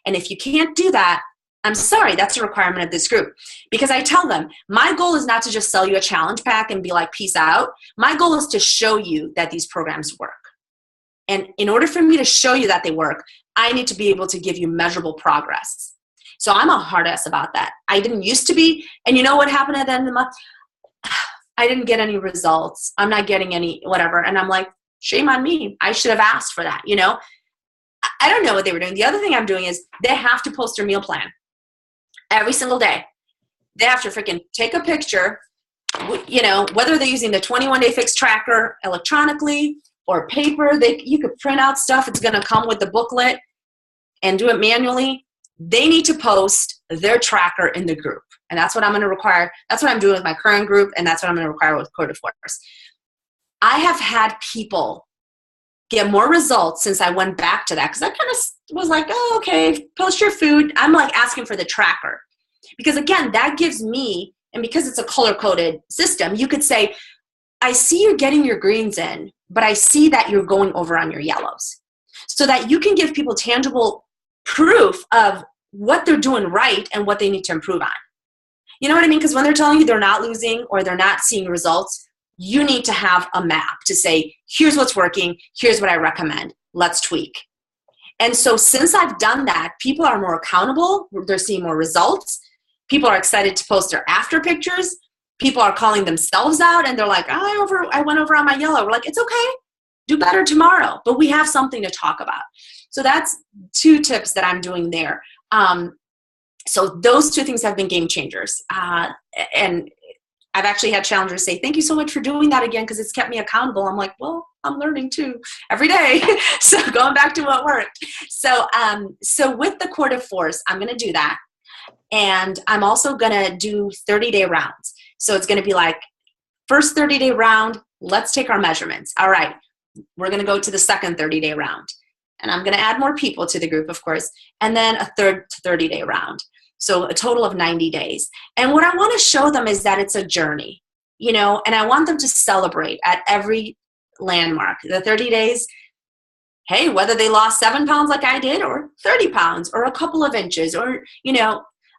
And if you can't do that, I'm sorry, that's a requirement of this group. Because I tell them, my goal is not to just sell you a challenge pack and be like, peace out. My goal is to show you that these programs work. And in order for me to show you that they work, I need to be able to give you measurable progress. So I'm a hard ass about that. I didn't used to be. And you know what happened at the end of the month? I didn't get any results. I'm not getting any whatever. And I'm like, shame on me. I should have asked for that, I don't know what they were doing. The other thing I'm doing is they have to post their meal plan every single day. They have to freaking take a picture, whether they're using the 21-day fix tracker electronically or paper. You could print out stuff. It's going to come with the booklet and do it manually. They need to post their tracker in the group. And that's what I'm going to require. That's what I'm doing with my current group. And that's what I'm going to require with Code of Force. I have had people get more results since I went back to that, because I kind of was like, oh, okay, post your food. I'm like asking for the tracker, because again, that gives me, and because it's a color-coded system, you could say, I see you're getting your greens in, but I see that you're going over on your yellows, so that you can give people tangible proof of what they're doing right and what they need to improve on. You know what I mean? Because when they're telling you they're not losing or they're not seeing results, you need to have a map to say, here's what's working, here's what I recommend, let's tweak. And so since I've done that, people are more accountable, they're seeing more results, people are excited to post their after pictures, people are calling themselves out, and they're like, oh, I went over on my yellow. We're like, it's okay, do better tomorrow, but we have something to talk about. So that's 2 tips that I'm doing there. So those 2 things have been game changers. And I've actually had challengers say, thank you so much for doing that again, because it's kept me accountable. I'm like, well, I'm learning too every day. So going back to what worked. So with the Core de Force, I'm going to do that. And I'm also going to do 30-day rounds. So it's going to be like, first 30-day round, let's take our measurements. All right, we're going to go to the second 30-day round. And I'm going to add more people to the group, of course, and then a third 30-day round. So a total of 90 days. And what I want to show them is that it's a journey, and I want them to celebrate at every landmark. The 30 days, hey, whether they lost 7 pounds like I did, or 30 pounds, or a couple of inches, or,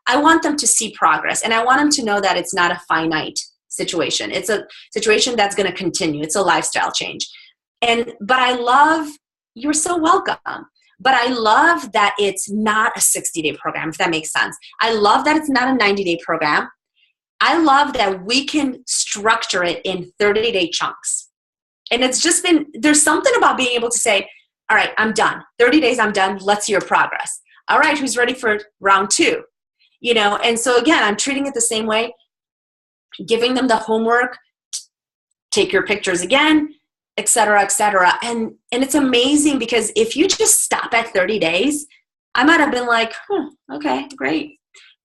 I want them to see progress. And I want them to know that it's not a finite situation. It's a situation that's going to continue. It's a lifestyle change. But I love, you're so welcome. But I love that it's not a 60-day program, if that makes sense. I love that it's not a 90-day program. I love that we can structure it in 30-day chunks. And it's just been, there's something about being able to say, all right, I'm done. 30 days, I'm done. Let's see your progress. All right, who's ready for round 2? And so again, I'm treating it the same way, giving them the homework, take your pictures again, et cetera, et cetera. And it's amazing, because if you just stop at 30 days, I might have been like, okay, great.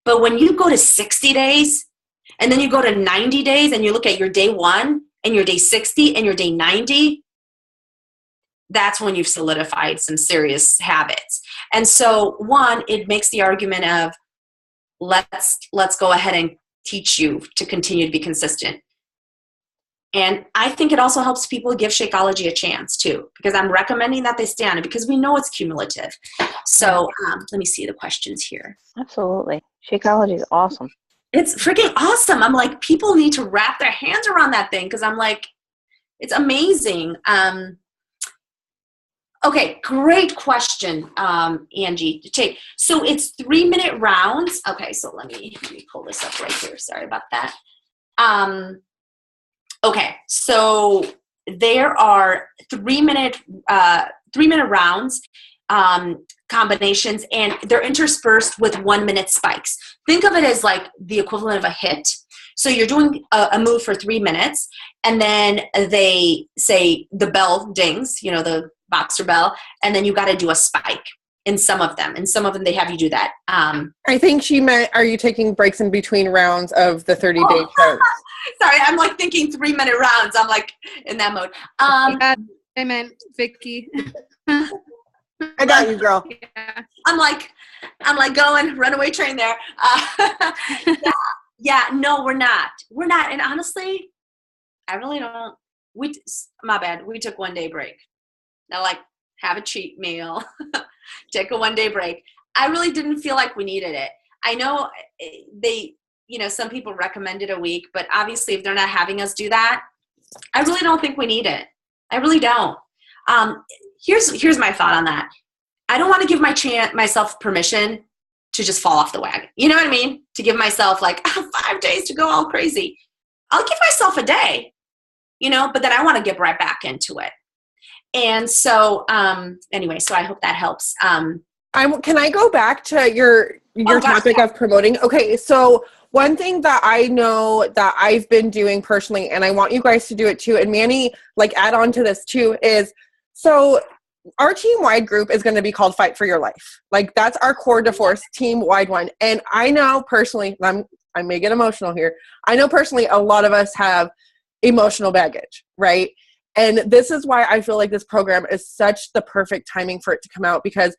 But when you go to 60 days, and then you go to 90 days, and you look at your day 1 and your day 60 and your day 90, that's when you've solidified some serious habits. And so 1, it makes the argument of, let's go ahead and teach you to continue to be consistent. And I think it also helps people give Shakeology a chance too, because I'm recommending that they stay on it, because we know it's cumulative. So let me see the questions here. Absolutely. Shakeology is awesome. It's freaking awesome. I'm like, people need to wrap their hands around that thing, because I'm like, it's amazing. Okay, great question, Angie. So it's 3-minute rounds. Okay, so let me pull this up right here. Sorry about that. Okay, so there are 3-minute rounds, combinations, and they're interspersed with 1-minute spikes. Think of it as like the equivalent of a hit. So you're doing a move for 3 minutes, and then they say the bell dings, the boxer bell, and then you got to do a spike in some of them. And some of them, they have you do that. I think she meant, are you taking breaks in between rounds of the 30-day shows? Sorry, I'm like thinking 3-minute rounds. I'm like in that mode. I meant Vicki. I got you, girl. Yeah. I'm like going runaway train there. Yeah, no, we're not. We're not. And honestly, I really don't. My bad. We took 1-day break. Now, like, have a cheat meal, take a 1-day break. I really didn't feel like we needed it. I know some people recommended a week, but obviously if they're not having us do that, I really don't think we need it. I really don't. Here's my thought on that. I don't want to give myself permission to just fall off the wagon. You know what I mean? To give myself like 5 days to go all crazy. I'll give myself a day, but then I want to get right back into it. And so, anyway, so I hope that helps. Can I go back to your topic of promoting? Okay, so one thing that I know that I've been doing personally, and I want you guys to do it too, and Mannie, add on to this too, is so our team-wide group is going to be called Fight for Your Life. That's our Core de Force team-wide one. And I know personally, I may get emotional here, I know personally a lot of us have emotional baggage, right? And this is why I feel like this program is such the perfect timing for it to come out, because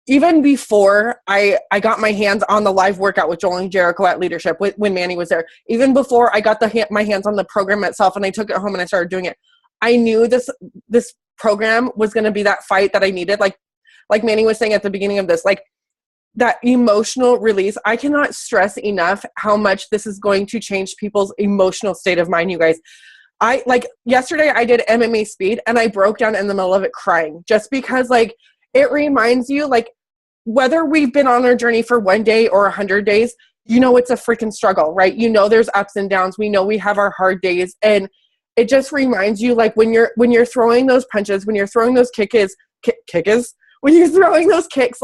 even before I got my hands on the live workout with Joel and Jericho at Leadership when Mannie was there, even before I got my hands on the program itself and I took it home and I started doing it, I knew this program was going to be that fight that I needed. Like Mannie was saying at the beginning of this, that emotional release. I cannot stress enough how much this is going to change people's emotional state of mind, you guys. Yesterday I did MMA speed and I broke down in the middle of it crying, just because it reminds you, whether we've been on our journey for 1 day or 100 days, it's a freaking struggle, right? There's ups and downs. We know we have our hard days, and it just reminds you, when you're throwing those punches, when you're throwing those when you're throwing those kicks,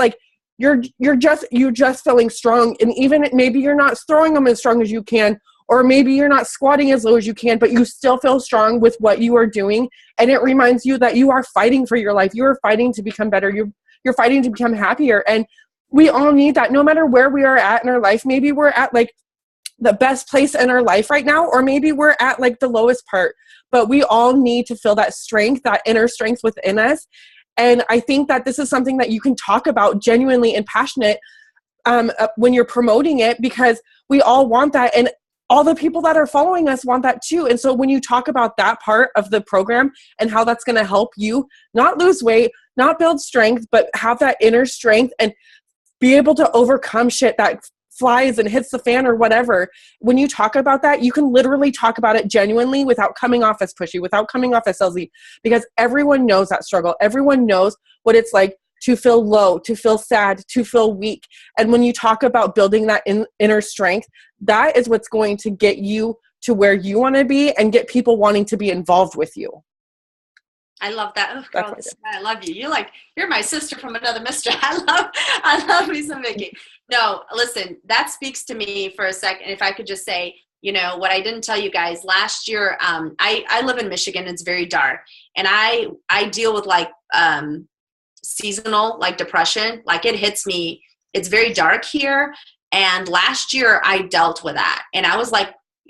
you're just feeling strong. And even maybe you're not throwing them as strong as you can, or maybe you're not squatting as low as you can, but you still feel strong with what you are doing. And it reminds you that you are fighting for your life. You are fighting to become better. You're fighting to become happier. And we all need that, no matter where we are at in our life. Maybe we're at the best place in our life right now, or maybe we're at the lowest part, but we all need to feel that strength, that inner strength within us. And I think that this is something that you can talk about genuinely and passionate when you're promoting it, because we all want that. And all the people that are following us want that too. And so when you talk about that part of the program and how that's going to help you not lose weight, not build strength, but have that inner strength and be able to overcome shit that flies and hits the fan or whatever. When you talk about that, you can literally talk about it genuinely without coming off as pushy, without coming off as salesy, because everyone knows that struggle. Everyone knows what it's like to feel low, to feel sad, to feel weak. And when you talk about building that inner strength, that is what's going to get you to where you want to be and get people wanting to be involved with you. I love that. Oh, girl, I love you. You're my sister from another mister. I love me some Vicki. No, listen, that speaks to me for a second. If I could just say, what I didn't tell you guys last year, I live in Michigan. It's very dark, and I deal with seasonal depression. It hits me. It's very dark here. And last year I dealt with that, and I was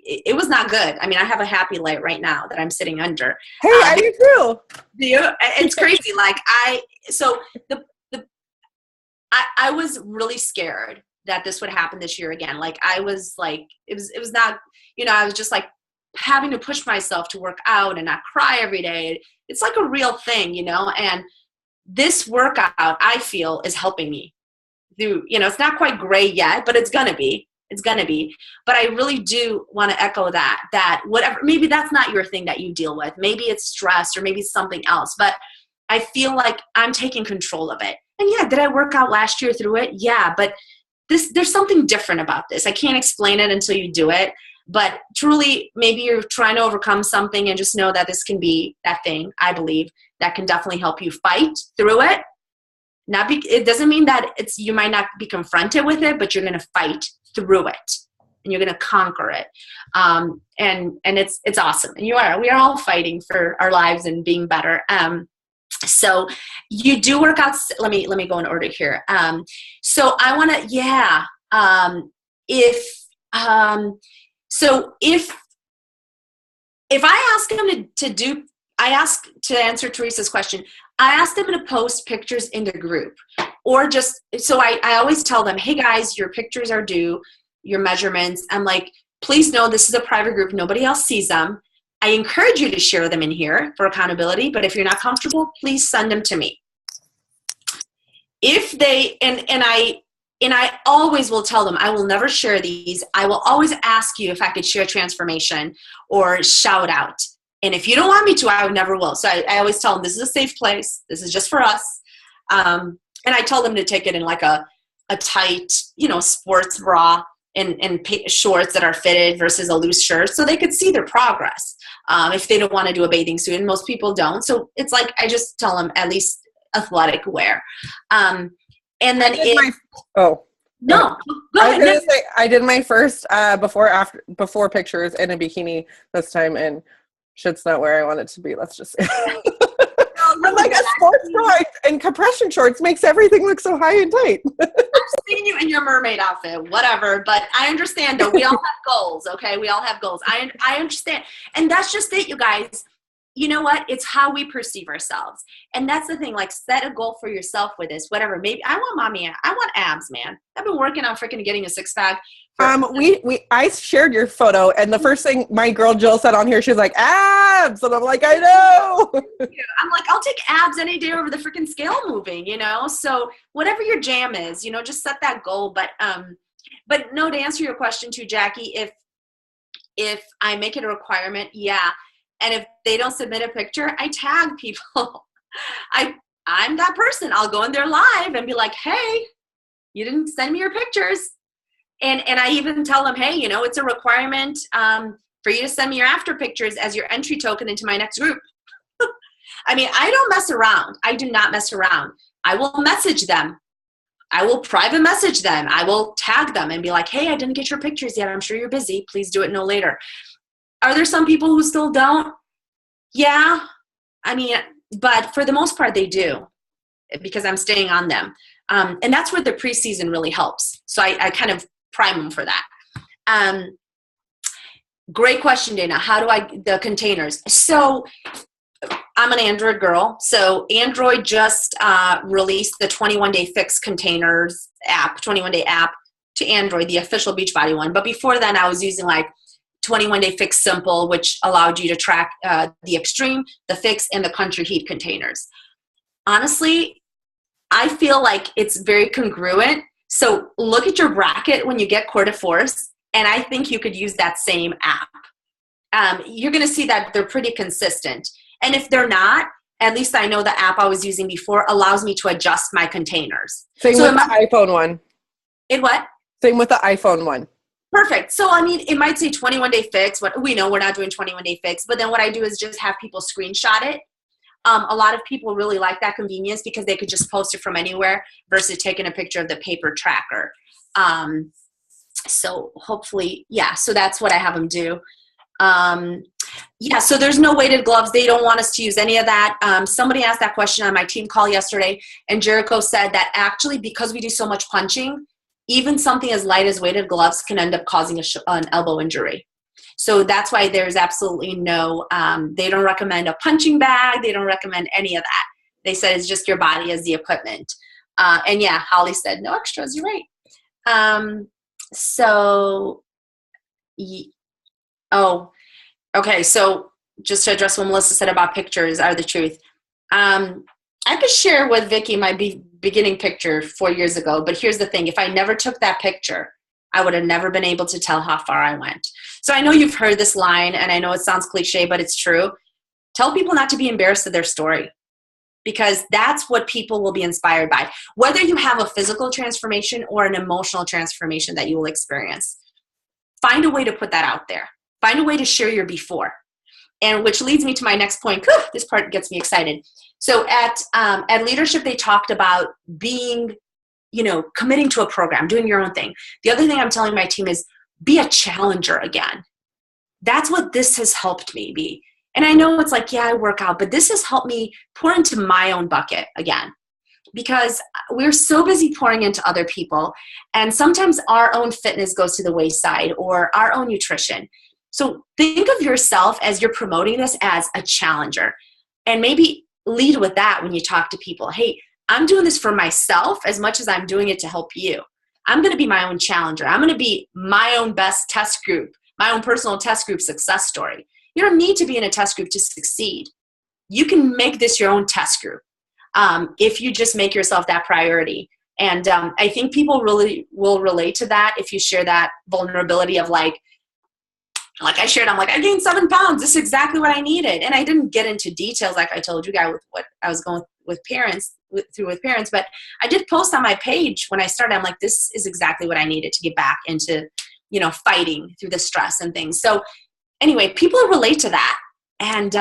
it was not good. I mean, I have a happy light right now that I'm sitting under. Hey, I do too. Do you? It's crazy. I was really scared that this would happen this year again. I was it was not, I was just having to push myself to work out and not cry every day. It's a real thing, and this workout I feel is helping me through, it's not quite gray yet, but it's going to be. It's going to be. But I really do want to echo that whatever, maybe that's not your thing that you deal with. Maybe it's stress or maybe something else. But I feel like I'm taking control of it. And yeah, did I work out last year through it? Yeah, but there's something different about this. I can't explain it until you do it. But truly, maybe you're trying to overcome something, and just know that this can be that thing, I believe, that can definitely help you fight through it. It doesn't mean that you might not be confronted with it, but you're going to fight through it, and you're going to conquer it. And it's awesome. And we are all fighting for our lives and being better. So you do work out. Let me go in order here. So I want to, so if I ask them to answer Teresa's question, I ask them to post pictures in the group, or so I always tell them, hey guys, your pictures are due, your measurements. I'm please know this is a private group. Nobody else sees them. I encourage you to share them in here for accountability, but if you're not comfortable, please send them to me. If they, and I always will tell them, I will never share these. I will always ask you if I could share transformation or shout out. And if you don't want me to, I never will. So I always tell them, this is a safe place. This is just for us. And I tell them to take it in a tight, sports bra and shorts that are fitted versus a loose shirt, so they could see their progress. If they don't want to do a bathing suit, and most people don't. So it's I just tell them at least athletic wear. And then go ahead. I did my first before pictures in a bikini this time, and shit's not where I want it to be. Let's just say. I'm a sports bra and compression shorts makes everything look so high and tight. I've seen you in your mermaid outfit, whatever. But I understand, though. We all have goals, okay? We all have goals. I understand. And that's just it, you guys. you know what? It's how we perceive ourselves. And that's the thing, like set a goal for yourself with this, whatever. Maybe I want I want abs, man. I've been working on freaking getting a six pack. I shared your photo, and the first thing my girl Jill said on here, she was like, abs. And I'm like, I know. I'm like, I'll take abs any day over the freaking scale moving, you know? So whatever your jam is, you know, just set that goal. But no, to answer your question too, Jackie, if I make it a requirement, yeah. And if they don't submit a picture, I tag people. I'm that person. I'll go in there live and be like, hey, you didn't send me your pictures. And I even tell them, hey, you know, it's a requirement for you to send me your after pictures as your entry token into my next group. I mean, I don't mess around. I do not mess around. I will message them. I will private message them. I will tag them and be like, hey, I didn't get your pictures yet. I'm sure you're busy. Please do it no later. Are there some people who still don't? Yeah. I mean, but for the most part, they do because I'm staying on them. And that's where the preseason really helps. So I kind of prime them for that. Great question, Dana. How do the containers? So I'm an Android girl. So Android just released the 21-day fix containers app, 21-day app to Android, the official Beachbody one. But before then, I was using like 21-day fix simple, which allowed you to track the extreme, the fix, and the country heat containers. Honestly, I feel like it's very congruent. So look at your bracket when you get Core de Force, and I think you could use that same app. You're going to see that they're pretty consistent. And if they're not, at least I know the app I was using before allows me to adjust my containers. Same with the iPhone one. It what? Same with the iPhone one. Perfect. So, I mean, it might say 21-day fix. What we know we're not doing 21-day fix. But then what I do is just have people screenshot it. A lot of people really like that convenience because they could just post it from anywhere versus taking a picture of the paper tracker. So hopefully, yeah. So that's what I have them do. Yeah, so there's no weighted gloves. They don't want us to use any of that. Somebody asked that question on my team call yesterday, and Jericho said that actually because we do so much punching, even something as light as weighted gloves can end up causing an elbow injury. So that's why there's absolutely no, they don't recommend a punching bag. They don't recommend any of that. They said it's just your body as the equipment. And yeah, Holly said no extras. You're right. Okay. So just to address what Melissa said about pictures are the truth. I could share with Vicki my beginning picture 4 years ago, but here's the thing. If I never took that picture, I would have never been able to tell how far I went. So I know you've heard this line, and I know it sounds cliche, but it's true. Tell people not to be embarrassed of their story, because that's what people will be inspired by. Whether you have a physical transformation or an emotional transformation that you will experience, find a way to put that out there. Find a way to share your before. And which leads me to my next point. This part gets me excited. So at Leadership, they talked about being, committing to a program, doing your own thing. The other thing I'm telling my team is be a challenger again. That's what this has helped me be. And I know it's like, yeah, I work out, but this has helped me pour into my own bucket again, because we're so busy pouring into other people. And sometimes our own fitness goes to the wayside, or our own nutrition. So think of yourself as you're promoting this as a challenger, and maybe lead with that when you talk to people. Hey, I'm doing this for myself as much as I'm doing it to help you. I'm going to be my own challenger. I'm going to be my own best test group, my own personal test group success story. You don't need to be in a test group to succeed. You can make this your own test group if you just make yourself that priority. And I think people really will relate to that if you share that vulnerability of like I shared, I'm like, I gained 7 pounds. This is exactly what I needed. And I didn't get into details like I told you guys with what I was going with parents, but I did post on my page when I started. I'm like, this is exactly what I needed to get back into, fighting through the stress and things. So anyway, people relate to that, and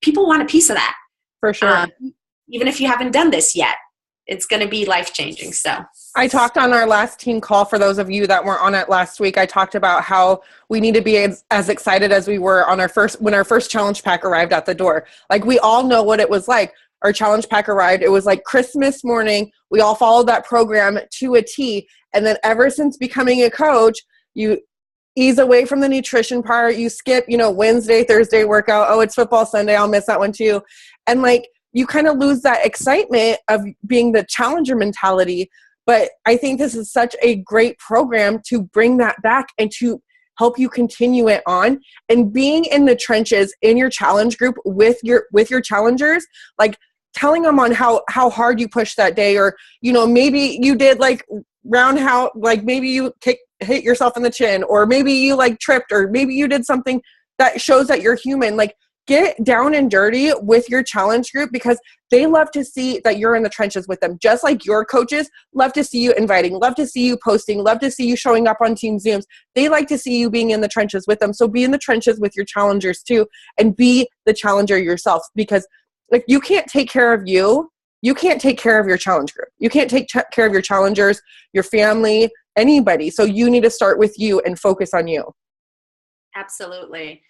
people want a piece of that. For sure. Even if you haven't done this yet, it's going to be life-changing. So I talked on our last team call, for those of you that weren't on it last week, I talked about how we need to be as excited as we were on when our first challenge pack arrived at the door. Like, we all know what it was like. Our challenge pack arrived. It was like Christmas morning. We all followed that program to a T. And then ever since becoming a coach, ease away from the nutrition part. You skip, Wednesday, Thursday workout. Oh, it's football Sunday. I'll miss that one too. And like, you kind of lose that excitement of being the challenger mentality. But I think this is such a great program to bring that back and to help you continue it on. And being in the trenches in your challenge group with your challengers, like telling them on how hard you pushed that day, or maybe you did like roundhouse, like maybe you hit yourself in the chin, or maybe you like tripped, or maybe you did something that shows that you're human. Like, get down and dirty with your challenge group, because they love to see that you're in the trenches with them. Just like your coaches love to see you inviting, love to see you posting, love to see you showing up on team Zooms. They like to see you being in the trenches with them. So be in the trenches with your challengers too, and be the challenger yourself, because like, you can't take care of you. You can't take care of your challenge group. You can't take care of your challengers, your family, anybody. So you need to start with you and focus on you. Absolutely.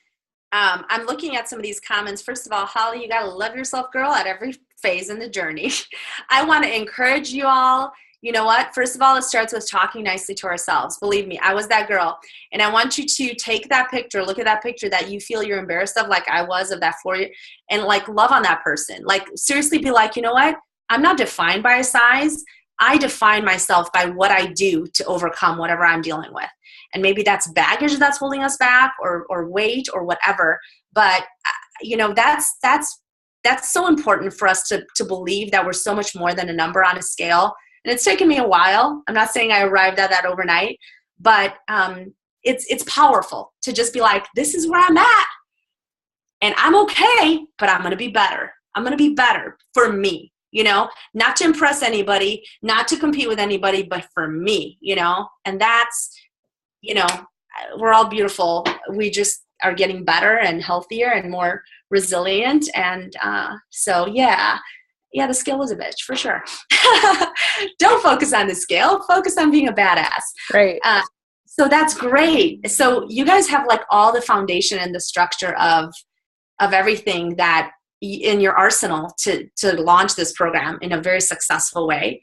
I'm looking at some of these comments. First of all, Holly, you got to love yourself, girl, at every phase in the journey. I want to encourage you all. You know what? First of all, it starts with talking nicely to ourselves. Believe me, I was that girl. And I want you to take that picture, look at that picture that you feel you're embarrassed of, like I was, of that 4 year, and like love on that person. Like, seriously be like, you know what? I'm not defined by a size. I define myself by what I do to overcome whatever I'm dealing with. And maybe that's baggage that's holding us back, or weight, or whatever. But that's so important for us to believe that we're so much more than a number on a scale. And it's taken me a while. I'm not saying I arrived at that overnight, but it's powerful to just be like, this is where I'm at, and I'm okay, but I'm going to be better. I'm going to be better for me, not to impress anybody, not to compete with anybody, but for me, and that's, we're all beautiful. We just are getting better and healthier and more resilient. And so, yeah, the scale is a bitch for sure. Don't focus on the scale. Focus on being a badass. Right. So that's great. So you guys have like all the foundation and the structure of everything that in your arsenal to launch this program in a very successful way.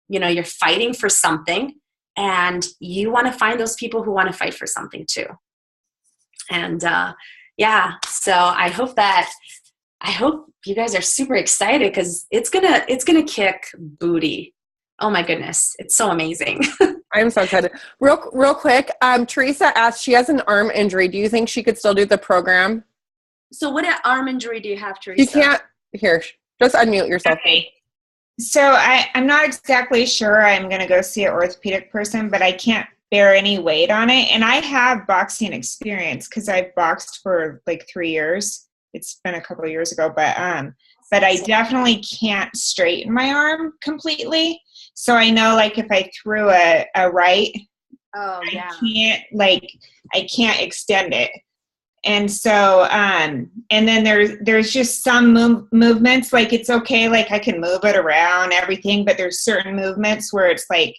You're fighting for something, and you want to find those people who want to fight for something too. And so I hope you guys are super excited, because it's gonna kick booty. Oh my goodness, it's so amazing. I'm so excited. Real quick, Teresa asked, she has an arm injury. Do you think she could still do the program? So what arm injury do you have, Teresa? You can't. Here, just unmute yourself. Okay. So I'm not exactly sure I'm going to go see an orthopedic person, but I can't bear any weight on it. And I have boxing experience because I've boxed for like 3 years. It's been a couple of years ago, but I definitely can't straighten my arm completely. So I know, like, if I threw a right, I can't extend it. And so, and then there's just some movements, like it's okay, like I can move it around, everything, but there's certain movements where it's like,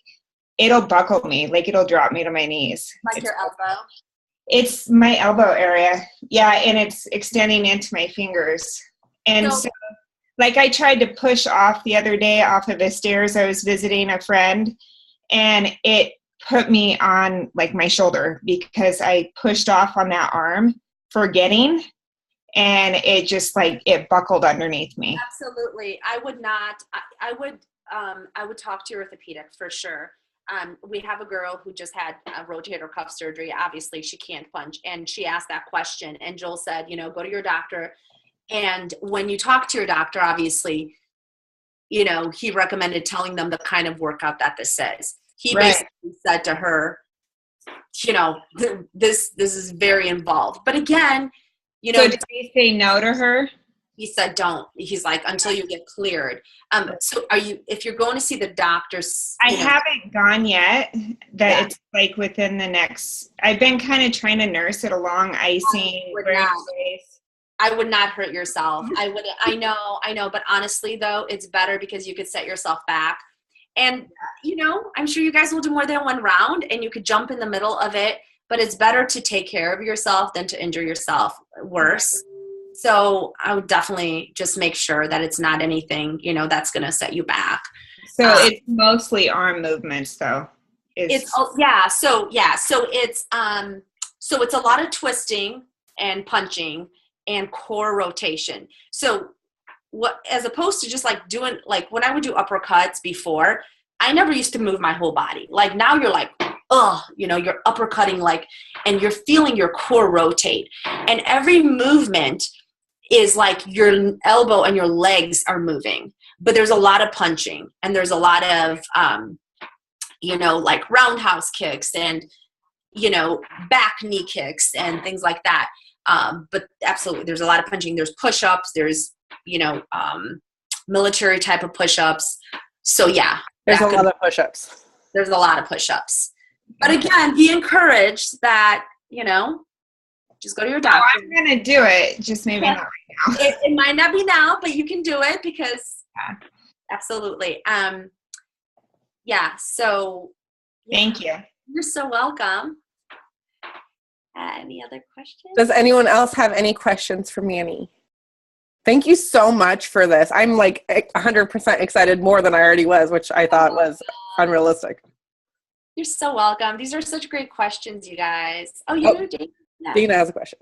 it'll buckle me, like it'll drop me to my knees. Like your elbow? It's my elbow area. Yeah, and it's extending into my fingers. And so like I tried to push off the other day off of the stairs. I was visiting a friend, and it put me on like my shoulder because I pushed off on that arm, forgetting, and it just like it buckled underneath me. Absolutely. I would talk to your orthopedic for sure. We have a girl who just had a rotator cuff surgery. Obviously she can't punch, and she asked that question, and Joel said, go to your doctor. And when you talk to your doctor, obviously, he recommended telling them the kind of workout that this is. He basically said to her, this is very involved. But again, So did he say no to her? He said, don't. He's like, until you get cleared. So if you're going to see the doctors? I haven't gone yet. It's like within the next, I've been kind of trying to nurse it along, icing. I would not hurt yourself. I know. But honestly though, it's better because you could set yourself back. And, I'm sure you guys will do more than one round, and you could jump in the middle of it, but it's better to take care of yourself than to injure yourself worse. So I would definitely just make sure that it's not anything, that's going to set you back. So it's mostly arm movements though. So it's, So it's a lot of twisting and punching and core rotation. So what, as opposed to just like doing, like when I would do uppercuts before, I never used to move my whole body. Like now you're like, oh, you know, you're uppercutting like, and you're feeling your core rotate. And every movement is like your elbow and your legs are moving. But there's a lot of punching and there's a lot of, you know, like roundhouse kicks and, you know, back knee kicks and things like that. But absolutely, there's a lot of punching. There's push-ups. There's, you know, military type of push-ups. So yeah. There's a lot of push-ups. There's a lot of push-ups. But again, be encouraged that, you know, just go to your doctor. Oh, I'm going to do it. Just maybe not right now. It might not be now, but you can do it because absolutely. Yeah. So thank you. You're so welcome. Any other questions? Does anyone else have any questions for Mannie? Thank you so much for this. I'm like 100% excited more than I already was, which I thought was unrealistic. You're so welcome. These are such great questions, you guys. Oh, you know, Dana. Dana has a question.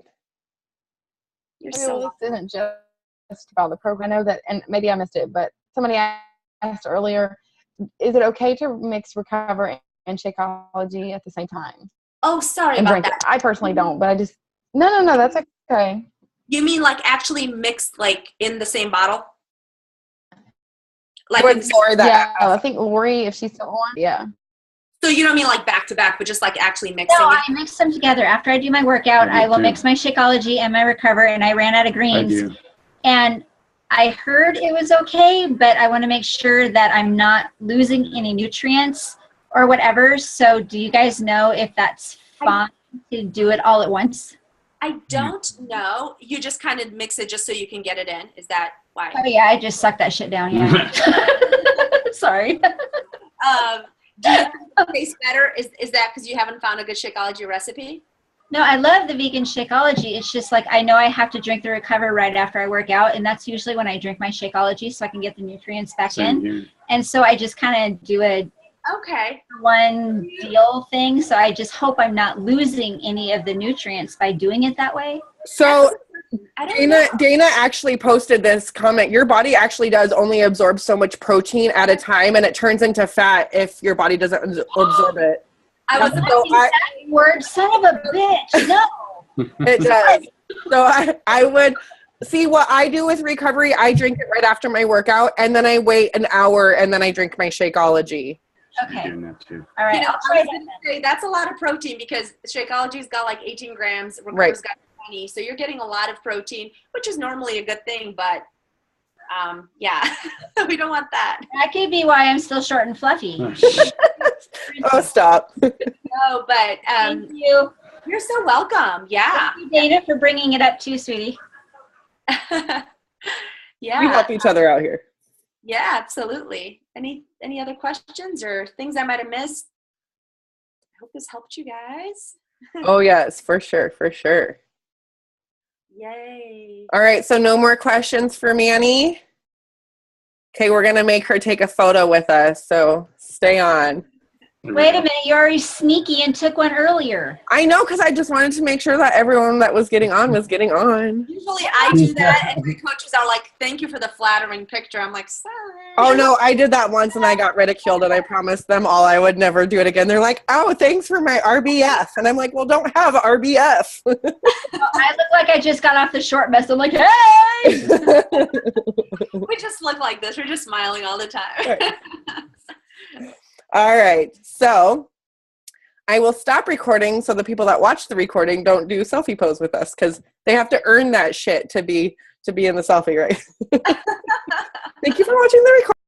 You're so welcome. This isn't just about the program. I know that, and maybe I missed it, but somebody asked earlier, is it okay to mix recover and Shakeology at the same time? Oh, sorry and about drink that. it? I personally don't, but I just, no, that's okay. You mean like actually mixed like in the same bottle? Like Lori that. Yeah, I think Lori, if she's still on, yeah. So you don't mean like back to back, but just like actually mixing No, it? I mix them together. After I do my workout, I will mix my Shakeology and my Recover, and I ran out of greens. And I heard it was okay, but I want to make sure that I'm not losing any nutrients or whatever. So do you guys know if that's fine to do it all at once? I don't know. You just kind of mix it just so you can get it in. Is that why? Oh yeah, I just sucked that shit down. Yeah. Sorry. Do you think it tastes better? Is that because you haven't found a good Shakeology recipe? No, I love the vegan Shakeology. It's just like I know I have to drink the Recover right after I work out, and that's usually when I drink my Shakeology so I can get the nutrients back in. And so I just kind of do a one deal thing. So I just hope I'm not losing any of the nutrients by doing it that way. So Dana actually posted this comment. Your body actually does only absorb so much protein at a time, and it turns into fat if your body doesn't absorb it. I was word, son of a bitch. No. It does. So I would see what I do with recovery. I drink it right after my workout, and then I wait an hour, and then I drink my Shakeology. Okay. All right. You know, I was going to say that's a lot of protein because Shakeology's got like 18 grams. Recover's got 20, so you're getting a lot of protein, which is normally a good thing, but yeah, we don't want that. That could be why I'm still short and fluffy. Oh, stop. No, but thank you. You're so welcome. Yeah. Thank you, Dana, for bringing it up too, sweetie. Yeah. We help each other out here. Yeah, absolutely. Any other questions or things I might have missed? I hope this helped you guys. Oh, yes, for sure, for sure. Yay. All right, so no more questions for Mannie. Okay, we're going to make her take a photo with us, so stay on. Wait a minute, you're already sneaky and took one earlier. I know, because I just wanted to make sure that everyone that was getting on was getting on. Usually I do that, and my coaches are like, thank you for the flattering picture. I'm like, sorry. Oh, no, I did that once, and I got ridiculed, and I promised them all I would never do it again. They're like, oh, thanks for my RBF. And I'm like, well, don't have RBF. I look like I just got off the short mess. I'm like, hey! We just look like this. We're just smiling all the time. All right, so I will stop recording so the people that watch the recording don't do selfie pose with us because they have to earn that shit to be in the selfie, right? Thank you for watching the recording.